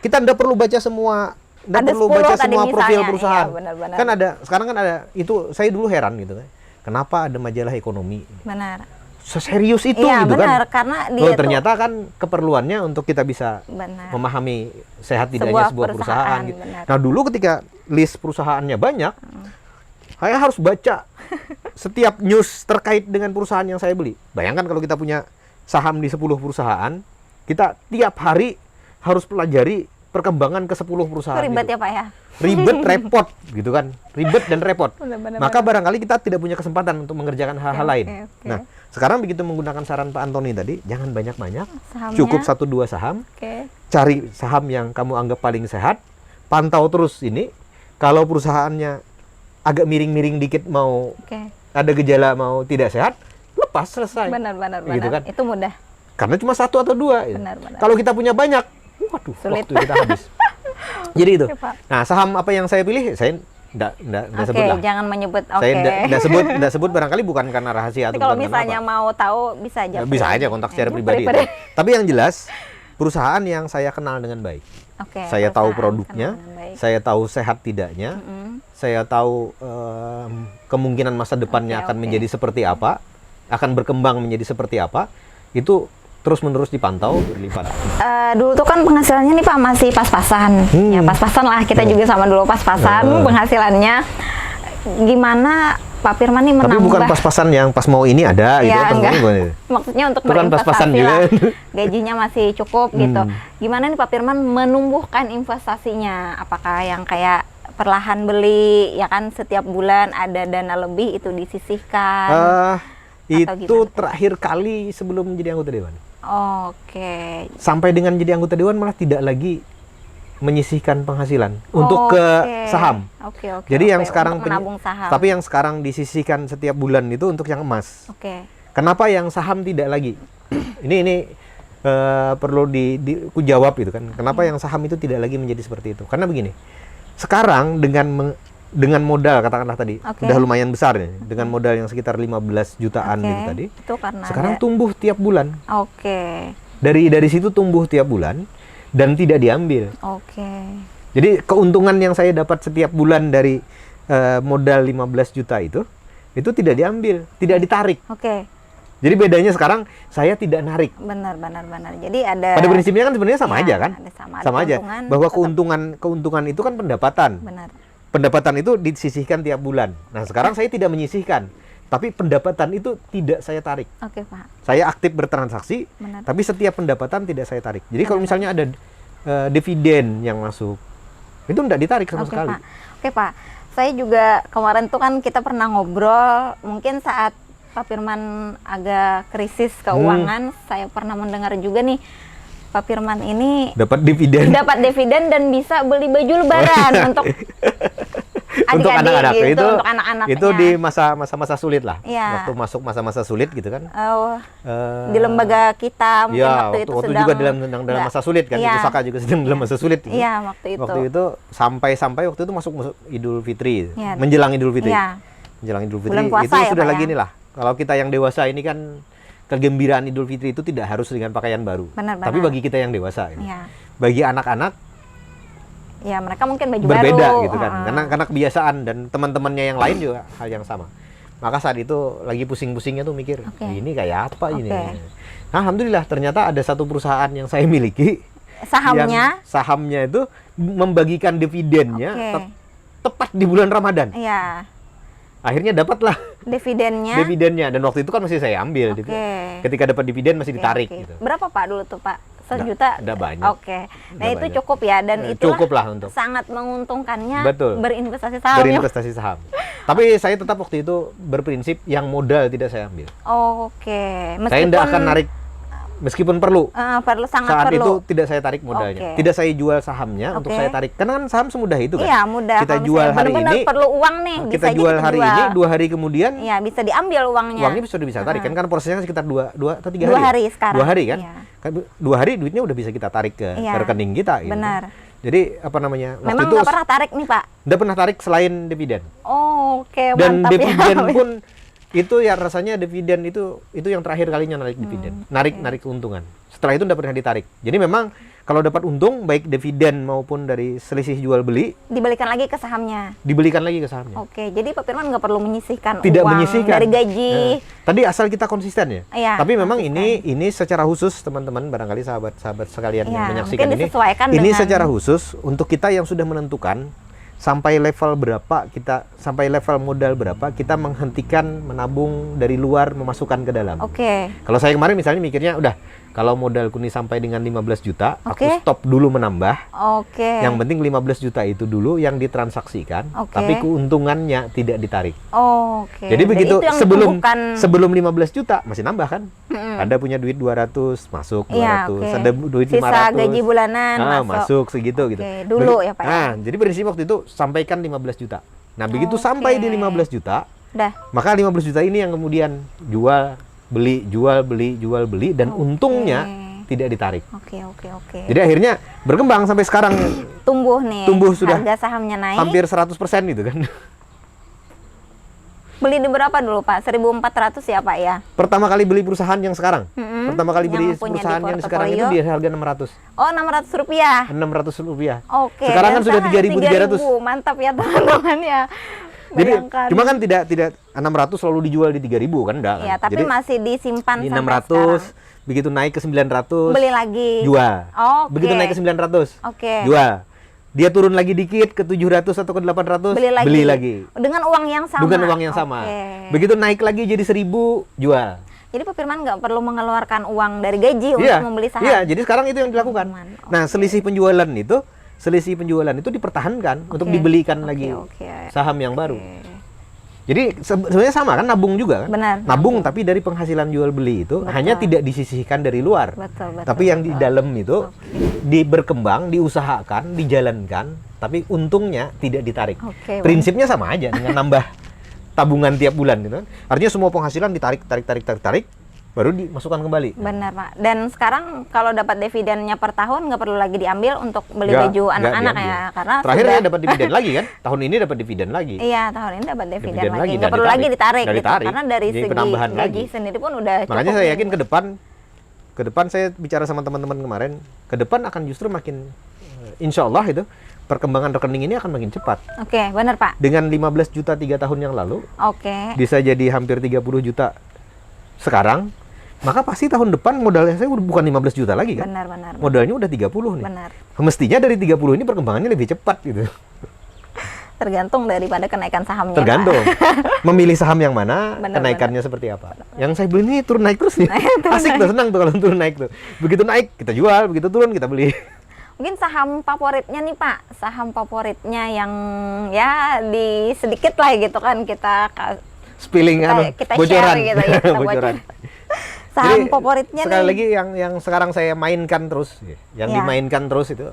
Kita enggak perlu baca semua, enggak Ada perlu 10 baca tadi semua misalnya. profil Iya, perusahaan. benar-benar. Kan sekarang kan ada, itu saya dulu heran gitu kan. Kenapa ada majalah ekonomi? Benar. Seserius itu Iya, gitu benar, kan. karena dia tuh Ternyata kan keperluannya untuk kita bisa benar. memahami sehat tidaknya sebuah perusahaan gitu. benar. Nah, dulu ketika list perusahaannya banyak, saya harus baca setiap news terkait dengan perusahaan yang saya beli. Bayangkan kalau kita punya saham di 10 perusahaan, kita tiap hari harus pelajari perkembangan ke 10 perusahaan. Ribet gitu. ya Pak ya? Ribet, repot gitu kan. Ribet dan repot. Benar-benar. Maka barangkali kita tidak punya kesempatan untuk mengerjakan hal-hal lain. Oke. Nah, sekarang begitu menggunakan saran Pak Antoni tadi, jangan banyak-banyak, Sahamnya. cukup 1-2 saham, Oke. cari saham yang kamu anggap paling sehat, pantau terus ini, kalau perusahaannya agak miring-miring dikit mau Oke. ada gejala mau tidak sehat, lepas, selesai. Benar. Gitu kan? Itu mudah. Karena cuma 1 atau 2. Benar. Kalau kita punya banyak, waduh, Sulit. waktu kita habis. Jadi itu. Oke, Pak. Nah, saham apa yang saya pilih, saya enggak Oke, sebut lah. jangan menyebut. Oke. Saya enggak sebut barangkali bukan karena rahasia Tapi atau kalau bukan karena misalnya apa. mau tahu bisa aja. Bisa aja kontak secara pribadi. Tapi yang jelas, perusahaan yang saya kenal dengan baik. Oke. Saya tahu perusahaan produknya, kenal dengan baik. saya tahu sehat tidaknya, saya tahu kemungkinan masa depannya Oke, akan oke. menjadi seperti apa, akan berkembang menjadi seperti apa, itu terus-menerus dipantau, berlipat. Dulu tuh kan penghasilannya nih Pak masih pas-pasan. Ya pas-pasan lah, kita juga sama dulu pas-pasan penghasilannya. Gimana Pak Firman nih menambah? Tapi bukan pas-pasan yang pas mau ini ada gitu. Ya, pas mau enggak. ini bukan itu. Maksudnya untuk Itu kan pas-pasan berinvestasi lah. juga. Gajinya masih cukup gitu. Gimana nih Pak Firman menumbuhkan investasinya? Apakah yang kayak perlahan beli, ya kan setiap bulan ada dana lebih itu disisihkan? Atau Itu gimana? terakhir kali sebelum menjadi anggota dewan. Oke. Sampai dengan jadi anggota dewan malah tidak lagi menyisihkan penghasilan untuk ke saham. Oke. Jadi yang sekarang untuk menabung saham. tapi yang sekarang disisihkan setiap bulan itu untuk yang emas. Oke. Kenapa yang saham tidak lagi? ini perlu ku jawab gitu kan. Kenapa yang saham itu tidak lagi menjadi seperti itu? Karena begini. Sekarang dengan modal katakanlah tadi Oke. udah lumayan besar ya, dengan modal yang sekitar 15 jutaan Oke. gitu tadi. Itu karena Sekarang ada- tumbuh tiap bulan. Oke. Dari situ tumbuh tiap bulan dan tidak diambil. Oke. Jadi keuntungan yang saya dapat setiap bulan dari modal 15 juta itu tidak diambil, tidak ditarik. Oke. Jadi bedanya sekarang saya tidak narik. Benar. Jadi ada Pada prinsipnya kan sebenarnya sama Ya, aja kan? ada sama aja. keuntungan, Bahwa tetap- keuntungan itu kan pendapatan. benar. Pendapatan itu disisihkan tiap bulan. Nah, sekarang saya tidak menyisihkan. Tapi pendapatan itu tidak saya tarik. Oke, Pak. Saya aktif bertransaksi, Benar. tapi setiap pendapatan tidak saya tarik. Jadi kalau misalnya ada dividen yang masuk, itu tidak ditarik sama Oke, sekali. Pak. Oke, Pak. Saya juga kemarin tuh kan kita pernah ngobrol, mungkin saat Pak Firman agak krisis keuangan, saya pernah mendengar juga nih Pak Firman ini Dapat dividen. dapat dividen dan bisa beli baju lebaran untuk Untuk adik-adik anak-anak gitu, itu untuk anak-anaknya. itu di masa-masa sulit lah. Iya. Waktu masuk masa-masa sulit gitu kan. Di lembaga kita mungkin Ya, waktu itu waktu sedang juga dalam nggak- masa sulit kan. Iya. Itu Saka juga sedang dalam masa sulit. gitu. Iya, waktu itu. Waktu itu sampai waktu itu masuk Idul Fitri, Iya. menjelang Idul Fitri. Iya. Menjelang Idul Fitri Bulan puasa itu ya, sudah Pak, lagi ya? nih lah. Kalau kita yang dewasa ini kan kegembiraan Idul Fitri itu tidak harus dengan pakaian baru. Benar. Tapi bagi kita yang dewasa ini. Iya. Bagi anak-anak Ya, mereka mungkin baju berbeda baru. gitu kan. Karena kebiasaan dan teman-temannya yang lain juga hal yang sama. Maka saat itu lagi pusing-pusingnya tuh mikir, Oke. ini kayak apa ini? Oke. Nah, alhamdulillah ternyata ada satu perusahaan yang saya miliki Sahamnya, yang sahamnya itu membagikan dividennya Oke. tepat di bulan Ramadan. iya, Akhirnya dapatlah dividennya. dividennya dan waktu itu kan masih saya ambil. Oke. Ketika dapat dividen masih ditarik Oke. gitu. Berapa Pak dulu tuh Pak? 1 juta? Nggak banyak. Oke. Nah Nggak itu banyak. cukup ya dan itu Cukup lah untuk sangat menguntungkannya Betul. berinvestasi saham. ya. berinvestasi saham. Tapi saya tetap waktu itu berprinsip yang modal tidak saya ambil. Oke. Saya tidak akan narik meskipun perlu. Perlu sangat Saat perlu. itu tidak saya tarik modalnya. Oke. Tidak saya jual sahamnya untuk Oke. saya tarik. Karena kan saham semudah itu kan. Iya mudah. Kita Kalau jual misalnya hari benar-benar ini, perlu uang nih. kita bisa aja jual hari jual. ini, 2 hari kemudian Iya bisa diambil uangnya. uangnya sudah bisa tarik kan? Karena prosesnya sekitar 2 atau 3 2 hari. hari sekarang. 2 hari kan? Iya. Kan 2 hari duitnya udah bisa kita tarik ke Iya. rekening kita. Gitu. Benar. Jadi apa namanya? Waktu Memang itu nggak pernah tarik nih Pak. nggak pernah tarik selain dividen. Oke Dan mantap dividen ya. pun itu ya rasanya dividen itu yang terakhir kalinya narik dividen, narik keuntungan. Setelah itu nggak pernah ditarik. Jadi memang kalau dapat untung baik dividen maupun dari selisih jual beli Dibalikan lagi ke sahamnya. dibelikan lagi ke sahamnya. Oke, jadi Pak Firman nggak perlu menyisihkan Tidak uang menyisihkan dari gaji. Nah, tadi asal kita konsisten ya. Iya, Tapi memang konsisten. ini secara khusus teman-teman barangkali sahabat-sahabat sekalian yang Iya, menyaksikan mungkin ini. disesuaikan Ini dengan- secara khusus untuk kita yang sudah menentukan sampai level berapa sampai level modal berapa kita menghentikan menabung dari luar memasukkan ke dalam. Oke. Kalau saya kemarin misalnya mikirnya udah Kalau modalku nih sampai dengan 15 juta, aku Oke. stop dulu menambah. Oke. Yang penting 15 juta itu dulu yang ditransaksikan, Oke. tapi keuntungannya tidak ditarik. Oke. Jadi begitu itu yang sebelum bukan- sebelum 15 juta masih nambah kan? Ada punya duit 200 masuk 200, Iya, oke. ada duit Sisa 500. gaji bulanan masuk segitu gitu. Oke, dulu ya, Pak, ya? Nah, jadi prinsip waktu itu sampaikan 15 juta. Nah, begitu Oke. sampai di 15 juta, Dah. maka 15 juta ini yang kemudian jual beli dan untungnya tidak ditarik. Oke. Jadi akhirnya berkembang sampai sekarang Tumbuh nih. Tumbuh sudah Harga sahamnya naik. hampir 100% gitu kan. Beli di berapa dulu, Pak? 1.400 ya, Pak ya? Pertama kali beli perusahaan yang sekarang. Pertama kali Yang beli punya di perusahaan yang sekarang itu portofolio. di harga 600. Oh, 600 rupiah. 600 rupiah. Oke. Sekarang dan kan sudah sekarang 3.300. 3.000. Mantap ya, teman-teman ya. Jadi Bayangkan. cuma kan tidak 600 selalu dijual di 3.000 kan enggak kan? Ya, tapi Jadi masih disimpan di sampai 600, sekarang. begitu naik ke 900, Beli lagi. jual. Oke. Begitu naik ke 900, Oke. jual. Dia turun lagi dikit ke 700 atau ke 800, Beli lagi. lagi. Dengan uang yang sama. Dengan uang yang sama. Oke. Begitu naik lagi jadi 1.000, jual. Jadi Pak Firman nggak perlu mengeluarkan uang dari gaji untuk membeli saham. Iya, jadi sekarang itu yang dilakukan. Aman, Nah, selisih penjualan itu dipertahankan untuk Oke. dibelikan Oke, lagi oke. saham yang baru. Jadi sebenarnya sama kan, nabung juga kan? Benar, Nabung tapi dari penghasilan jual beli itu Betul. hanya tidak disisihkan dari luar. Betul. Tapi yang di dalam itu berkembang, diusahakan, dijalankan, tapi untungnya tidak ditarik. Oke, Prinsipnya sama aja dengan nambah tabungan tiap bulan gitu kan. Artinya semua penghasilan tarik, baru dimasukkan kembali. Benar, Pak. Dan sekarang kalau dapat dividennya per tahun nggak perlu lagi diambil untuk beli Nggak, baju nggak anak-anak diambil. ya, karena Terakhir sudah ya dapat dividen lagi kan? Tahun ini dapat dividen lagi. Iya, tahun ini dapat dividen Dividen lagi. lagi, Nggak nggak perlu lagi ditarik Nggak gitu. ditarik. Karena dari Jadi segi penambahan gaji lagi. sendiri pun udah Makanya cukup saya nih. yakin ke depan saya bicara sama teman-teman kemarin, ke depan akan justru makin insya Allah itu perkembangan rekening ini akan makin cepat. Oke, benar, Pak. Dengan 15 juta 3 tahun yang lalu, Oke. bisa jadi hampir 30 juta sekarang, maka pasti tahun depan modalnya saya udah bukan 15 juta lagi kan? Benar. Modalnya udah 30 nih. Benar. Mestinya dari 30 ini perkembangannya lebih cepat gitu. Tergantung daripada kenaikan sahamnya. Tergantung. Memilih saham yang mana, Benar, kenaikannya seperti apa. Yang saya beli ini turun naik terus nih. Asik tuh, senang tuh kalau turun naik tuh. Begitu naik kita jual, begitu turun kita beli. Mungkin saham favoritnya nih, Pak. Saham favoritnya yang ya di sedikit lah gitu kan kita Spilling kita bocoran. share gitu ya, kita Bocoran. saham Jadi, favoritnya sekali nih. lagi yang sekarang saya mainkan terus, yang Ya. dimainkan terus itu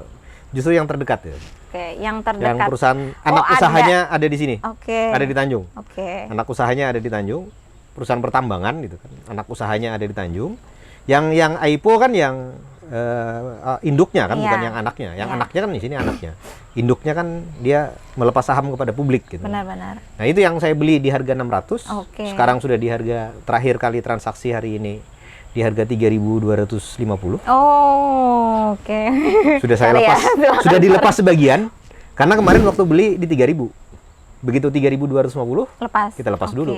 justru yang terdekat ya. Oke, yang Yang terdekat. perusahaan anak ada. usahanya ada di sini. Oke. Ada di Tanjung. Oke. Anak usahanya ada di Tanjung. Perusahaan pertambangan gitu kan. Anak usahanya ada di Tanjung. Yang AIPO kan yang induknya kan, Iya. bukan yang anaknya. Yang Iya. anaknya kan di sini anaknya. Induknya kan dia melepas saham kepada publik gitu. Benar-benar. Nah, itu yang saya beli di harga 600. Oke. Sekarang sudah di harga terakhir kali transaksi hari ini di harga 3.250. Oh, oke. Sudah saya Kali ya, lepas. Sudah dilepas sebagian karena kemarin waktu beli di 3.000. Begitu 3.250 Lepas. kita lepas Oke. dulu.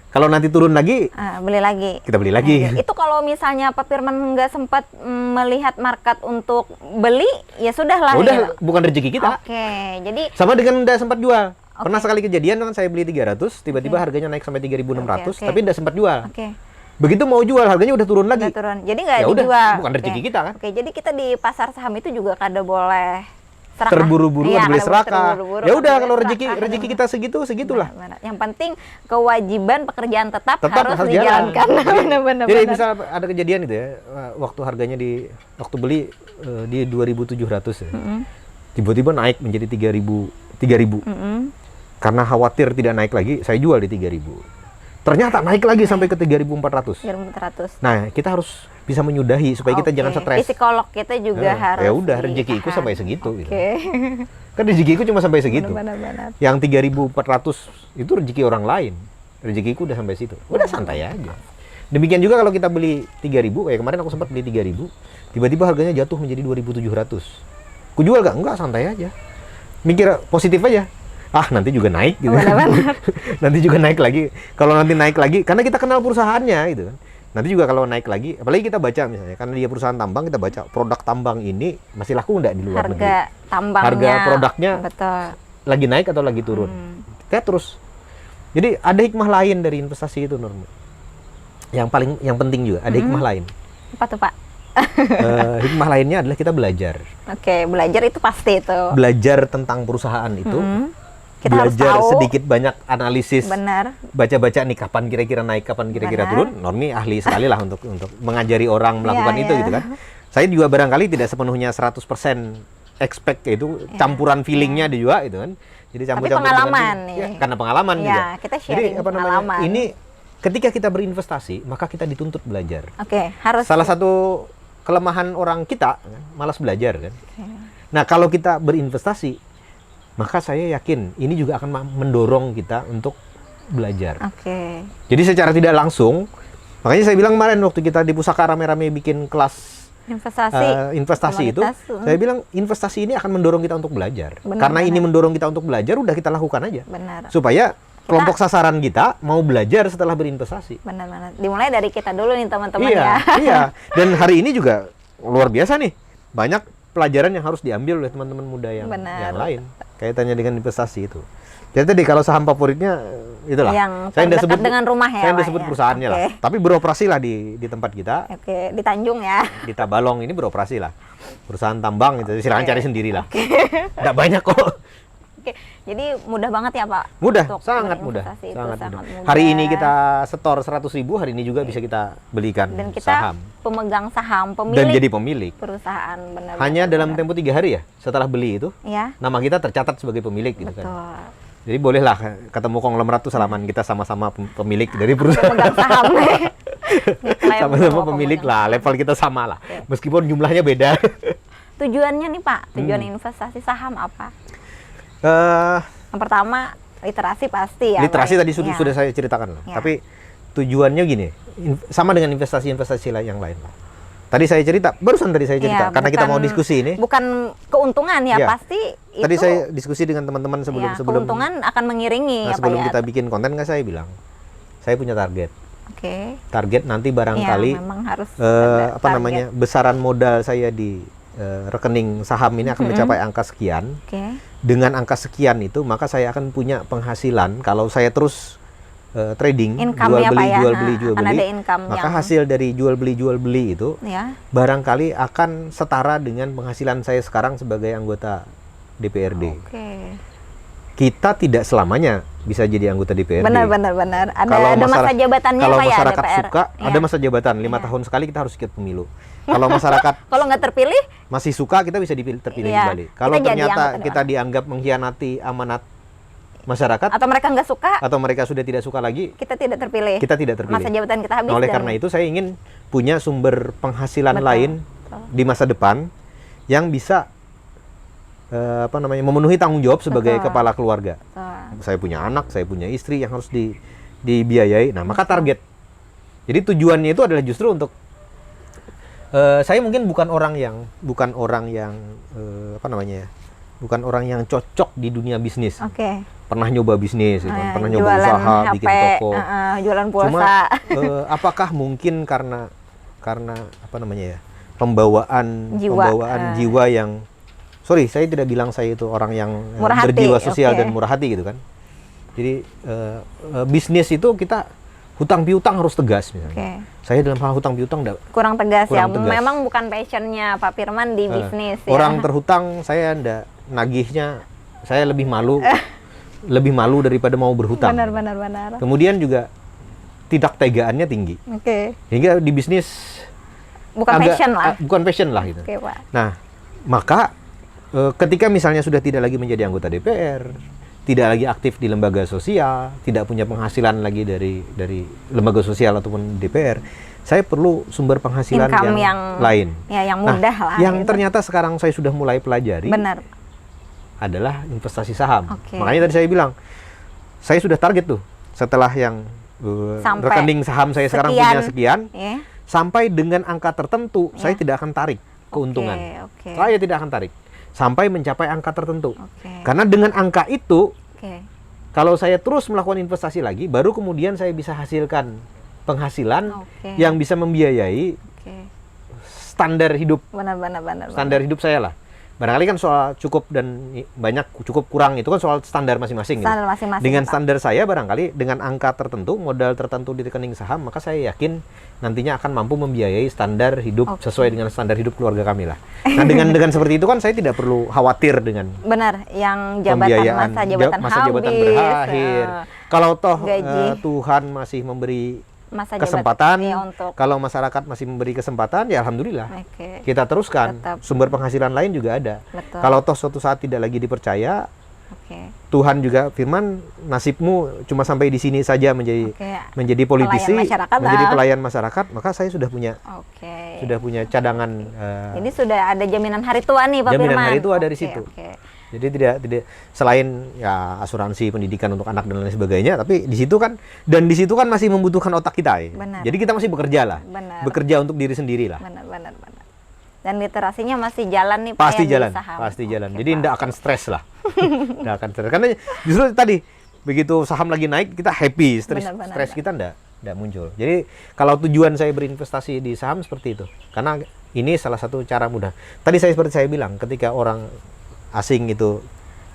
Kalau nanti turun lagi Beli lagi. kita beli lagi. Oke. Itu kalau misalnya Pak Firman nggak sempat melihat market untuk beli, ya sudah lah. Udah gitu. bukan rezeki kita. Oke, jadi Sama dengan udah sempat jual. Oke. Pernah sekali kejadian kan saya beli 300, tiba-tiba harganya naik sampai 3.600, Oke. tapi udah sempat jual. oke, Begitu mau jual harganya udah turun lagi. udah turun. Jadi nggak Ya udah, dijual. bukan rezeki Oke. kita kan. Oke, jadi kita di pasar saham itu juga kada boleh serakah. Terburu-buru Iya, beli kada boleh serakah. terburu-buru, Ya kada udah boleh kalau serakah, rezeki kada kita segitulah. Benar. Yang penting kewajiban pekerjaan tetap Tetap harus jalan. dijalankan. Jadi- Benar-benar. Jadi misal ada kejadian itu ya, waktu harganya waktu beli di 2.700 ya. Tiba-tiba naik menjadi 3.000. Karena khawatir tidak naik lagi, saya jual di 3.000. Ternyata naik lagi sampai ke 3.400. 400. Nah, kita harus bisa menyudahi supaya kita jangan stres. Psikolog kita juga harus. Ya udah, rezekiku ditahan. sampai segitu gitu. Oke. Kan rezekiku cuma sampai segitu. Benar-benar. Yang 3.400 itu rezeki orang lain. Rezekiku udah sampai situ. Udah santai aja. Demikian juga kalau kita beli 3.000, kayak kemarin aku sempat beli 3.000, tiba-tiba harganya jatuh menjadi 2.700. Ku jual gak? Enggak, santai aja. Mikir positif aja. Ah, nanti juga naik gitu. Benar-benar. Nanti juga naik lagi. Kalau nanti naik lagi, karena kita kenal perusahaannya gitu kan. Nanti juga kalau naik lagi, apalagi kita baca misalnya, karena dia perusahaan tambang, kita baca produk tambang ini masih laku enggak di luar negeri. Harga tambangnya. Harga produknya Betul. lagi naik atau lagi turun. Kita terus. Jadi ada hikmah lain dari investasi itu, Nur. Yang penting juga ada hikmah lain. Apa tuh, Pak? Hikmah lainnya adalah kita belajar. Oke, belajar itu pasti itu. Belajar tentang perusahaan itu. Kita harus Belajar tahu. sedikit banyak analisis. Benar. Baca-baca nih kapan kira-kira naik, kapan kira-kira Benar. turun. Normi ahli sekali lah untuk mengajari orang melakukan Iya, itu iya. gitu kan. Saya juga barangkali tidak sepenuhnya 100% expect itu campuran feelingnya juga gitu kan. Jadi campur-campur dengan pengalaman feeling. nih. Ya, karena pengalaman Iya, juga. kita Jadi sharing apa namanya? pengalaman. Ini ketika kita berinvestasi, maka kita dituntut belajar. Oke, harus. Salah satu kelemahan orang kita kan, malas belajar kan. Nah, kalau kita berinvestasi, maka saya yakin ini juga akan mendorong kita untuk belajar. Oke. Jadi secara tidak langsung, makanya saya bilang kemarin waktu kita di Pusaka rame-rame bikin kelas investasi itu, Komoditas, saya bilang investasi ini akan mendorong kita untuk belajar. Benar, Karena ini benar. mendorong kita untuk belajar, udah kita lakukan aja. Benar. Supaya kelompok sasaran kita mau belajar setelah berinvestasi. Benar-benar. Dimulai dari kita dulu nih teman-teman Iya, ya. iya. Dan hari ini juga luar biasa nih. Banyak pelajaran yang harus diambil oleh teman-teman muda yang Benar. lain. Kaitannya dengan investasi itu. Jadi tadi kalau saham favoritnya itulah. Yang saya udah terdekat dengan rumah ya, Saya udah Pak, sebut ya. perusahaannya lah. Oke. Tapi beroperasi lah di tempat kita. Oke, di Tanjung ya. Di Tabalong ini beroperasi lah. Perusahaan tambang itu. Silakan Oke. cari sendiri lah. Nggak banyak kok. Oke, jadi mudah banget ya Pak. Mudah, untuk sangat mudah. berinvestasi itu Sangat sangat mudah. mudah. Hari ini kita setor 100.000, hari ini juga bisa kita belikan Dan kita saham. pemegang saham, Dan pemilik jadi pemilik. perusahaan benar. Hanya dalam tempo 3 hari ya setelah beli itu, ya. nama kita tercatat sebagai pemilik gitu Betul. kan. Jadi bolehlah ketemu konglomerat tuh salaman kita sama-sama pemilik dari perusahaan. Pemegang saham. Diklaim Sama-sama bahwa pemilik pemegang lah, saham. level kita sama lah. Oke. Meskipun jumlahnya beda. Tujuannya nih Pak, tujuan investasi saham apa? Eh, Yang pertama literasi pasti ya. literasi Pak. tadi sudah, Ya. sudah saya ceritakan lah. Ya. Tapi tujuannya gini, sama dengan investasi-investasi yang lain lah. Tadi saya cerita, barusan tadi saya cerita, Iya, karena kita bukan- mau diskusi ini. Bukan keuntungan ya, Iya. pasti Tadi itu. saya diskusi dengan teman-teman sebelum Ya, sebelum keuntungan akan mengiringi nah, ya sebelum Pak ya. kita bikin konten kan saya bilang, saya punya target. Oke. Target nanti barangkali Ya, memang harus ada apa target. namanya besaran modal saya di rekening saham ini akan mencapai angka sekian. Oke. Dengan angka sekian itu maka saya akan punya penghasilan kalau saya terus trading, Income jual ya, beli, Pak, ya. jual Nah, beli, jual akan beli. ada income Maka yang- hasil dari jual beli itu Ya. barangkali akan setara dengan penghasilan saya sekarang sebagai anggota DPRD. Oke. Kita tidak selamanya bisa jadi anggota DPRD. Benar. Ada Kalau masa masyarakat- jabatannya Kalau Pak ya masyarakat DPR. suka, Iya. ada masa jabatan 5 Iya. tahun sekali kita harus ikut pemilu. Kalau masyarakat Kalau nggak terpilih, masih suka, kita bisa terpilih Iya, kembali. Kalau kita jadi ternyata anggota kita dianggap mengkhianati amanat masyarakat atau mereka nggak suka, atau mereka sudah tidak suka lagi, kita tidak terpilih. kita tidak terpilih. Masa jabatan kita habis. Nah, oleh dan- karena itu saya ingin punya sumber penghasilan Betul, lain betul. di masa depan yang bisa memenuhi tanggung jawab sebagai Betul. kepala keluarga. Betul. Saya punya anak, saya punya istri yang harus dibiayai. Nah, maka target. Jadi tujuannya itu adalah justru untuk saya mungkin bukan orang yang bukan orang yang cocok di dunia bisnis. Oke. Pernah nyoba bisnis, gitu kan. Pernah nyoba Jualan usaha, HP, bikin toko. jualan Cuma pulsa. apakah mungkin karena pembawaan Jiwa, jiwa yang saya tidak bilang saya itu orang yang Murah hati, berjiwa sosial oke. dan murah hati gitu kan. Jadi bisnis itu kita hutang piutang harus tegas misalnya. Oke. Saya dalam hal hutang piutang Kurang tegas Kurang ya. tegas. Memang bukan passionnya Pak Firman di bisnis ya. orang terhutang saya ndak nagihnya, saya lebih malu daripada mau berhutang. Benar. Kemudian juga tidak tegaannya tinggi. Oke. Hingga di bisnis Bukan passion lah. bukan passion lah gitu. Oke, Pak. Nah, maka ketika misalnya sudah tidak lagi menjadi anggota DPR, tidak lagi aktif di lembaga sosial, tidak punya penghasilan lagi dari lembaga sosial ataupun DPR, saya perlu sumber penghasilan Income yang lain. Ya, yang mudah lah. Yang gitu. ternyata sekarang saya sudah mulai pelajari Benar. adalah investasi saham. Oke. Makanya tadi saya bilang, saya sudah target tuh setelah yang Sampai rekening saham saya sekarang sekian. punya sekian, Ya. sampai dengan angka tertentu, Ya. saya tidak akan tarik keuntungan. Oke. Saya tidak akan tarik sampai mencapai angka tertentu. Oke. Karena dengan angka itu, Oke. kalau saya terus melakukan investasi lagi, baru kemudian saya bisa hasilkan penghasilan Oke. yang bisa membiayai Oke. standar hidup Benar. standar hidup saya lah. Barangkali kan soal cukup dan banyak, cukup kurang itu kan soal standar masing-masing. Standar Gitu. masing-masing, Dengan Pak. standar saya barangkali dengan angka tertentu, modal tertentu di rekening saham, maka saya yakin nantinya akan mampu membiayai standar hidup sesuai dengan standar hidup keluarga kami lah. Nah dengan seperti itu kan saya tidak perlu khawatir dengan Benar, yang jabatan pembiayaan, masa jabatan jabatan berakhir. Kalau toh gaji. Tuhan masih memberi masa kesempatan, jabatan, untuk kalau masyarakat masih memberi kesempatan, ya alhamdulillah. Oke. Kita teruskan. Tetap. Sumber penghasilan lain juga ada. Betul. Kalau toh suatu saat tidak lagi dipercaya, Oke. Tuhan juga firman, nasibmu cuma sampai di sini saja menjadi Oke. politisi, Pelayan masyarakat, menjadi pelayan masyarakat, maka saya sudah punya Oke. cadangan. Ini sudah ada jaminan hari tua nih, Pak Jaminan Firman. hari tua dari Oke, situ. oke. Jadi tidak selain ya asuransi pendidikan untuk anak dan lain sebagainya, tapi di situ kan masih membutuhkan otak kita ya. Benar. Jadi kita masih bekerja lah. Benar. Bekerja untuk diri sendiri lah. Benar. Dan literasinya masih jalan nih, Pak, Pasti ya, di jalan, saham. pasti jalan. Oke, Jadi Pak. tidak akan stres lah. Tidak akan stres. Karena justru tadi begitu saham lagi naik kita happy, Benar. stres kita tidak muncul. Jadi kalau tujuan saya berinvestasi di saham seperti itu, karena ini salah satu cara mudah. Tadi seperti saya bilang, ketika orang asing itu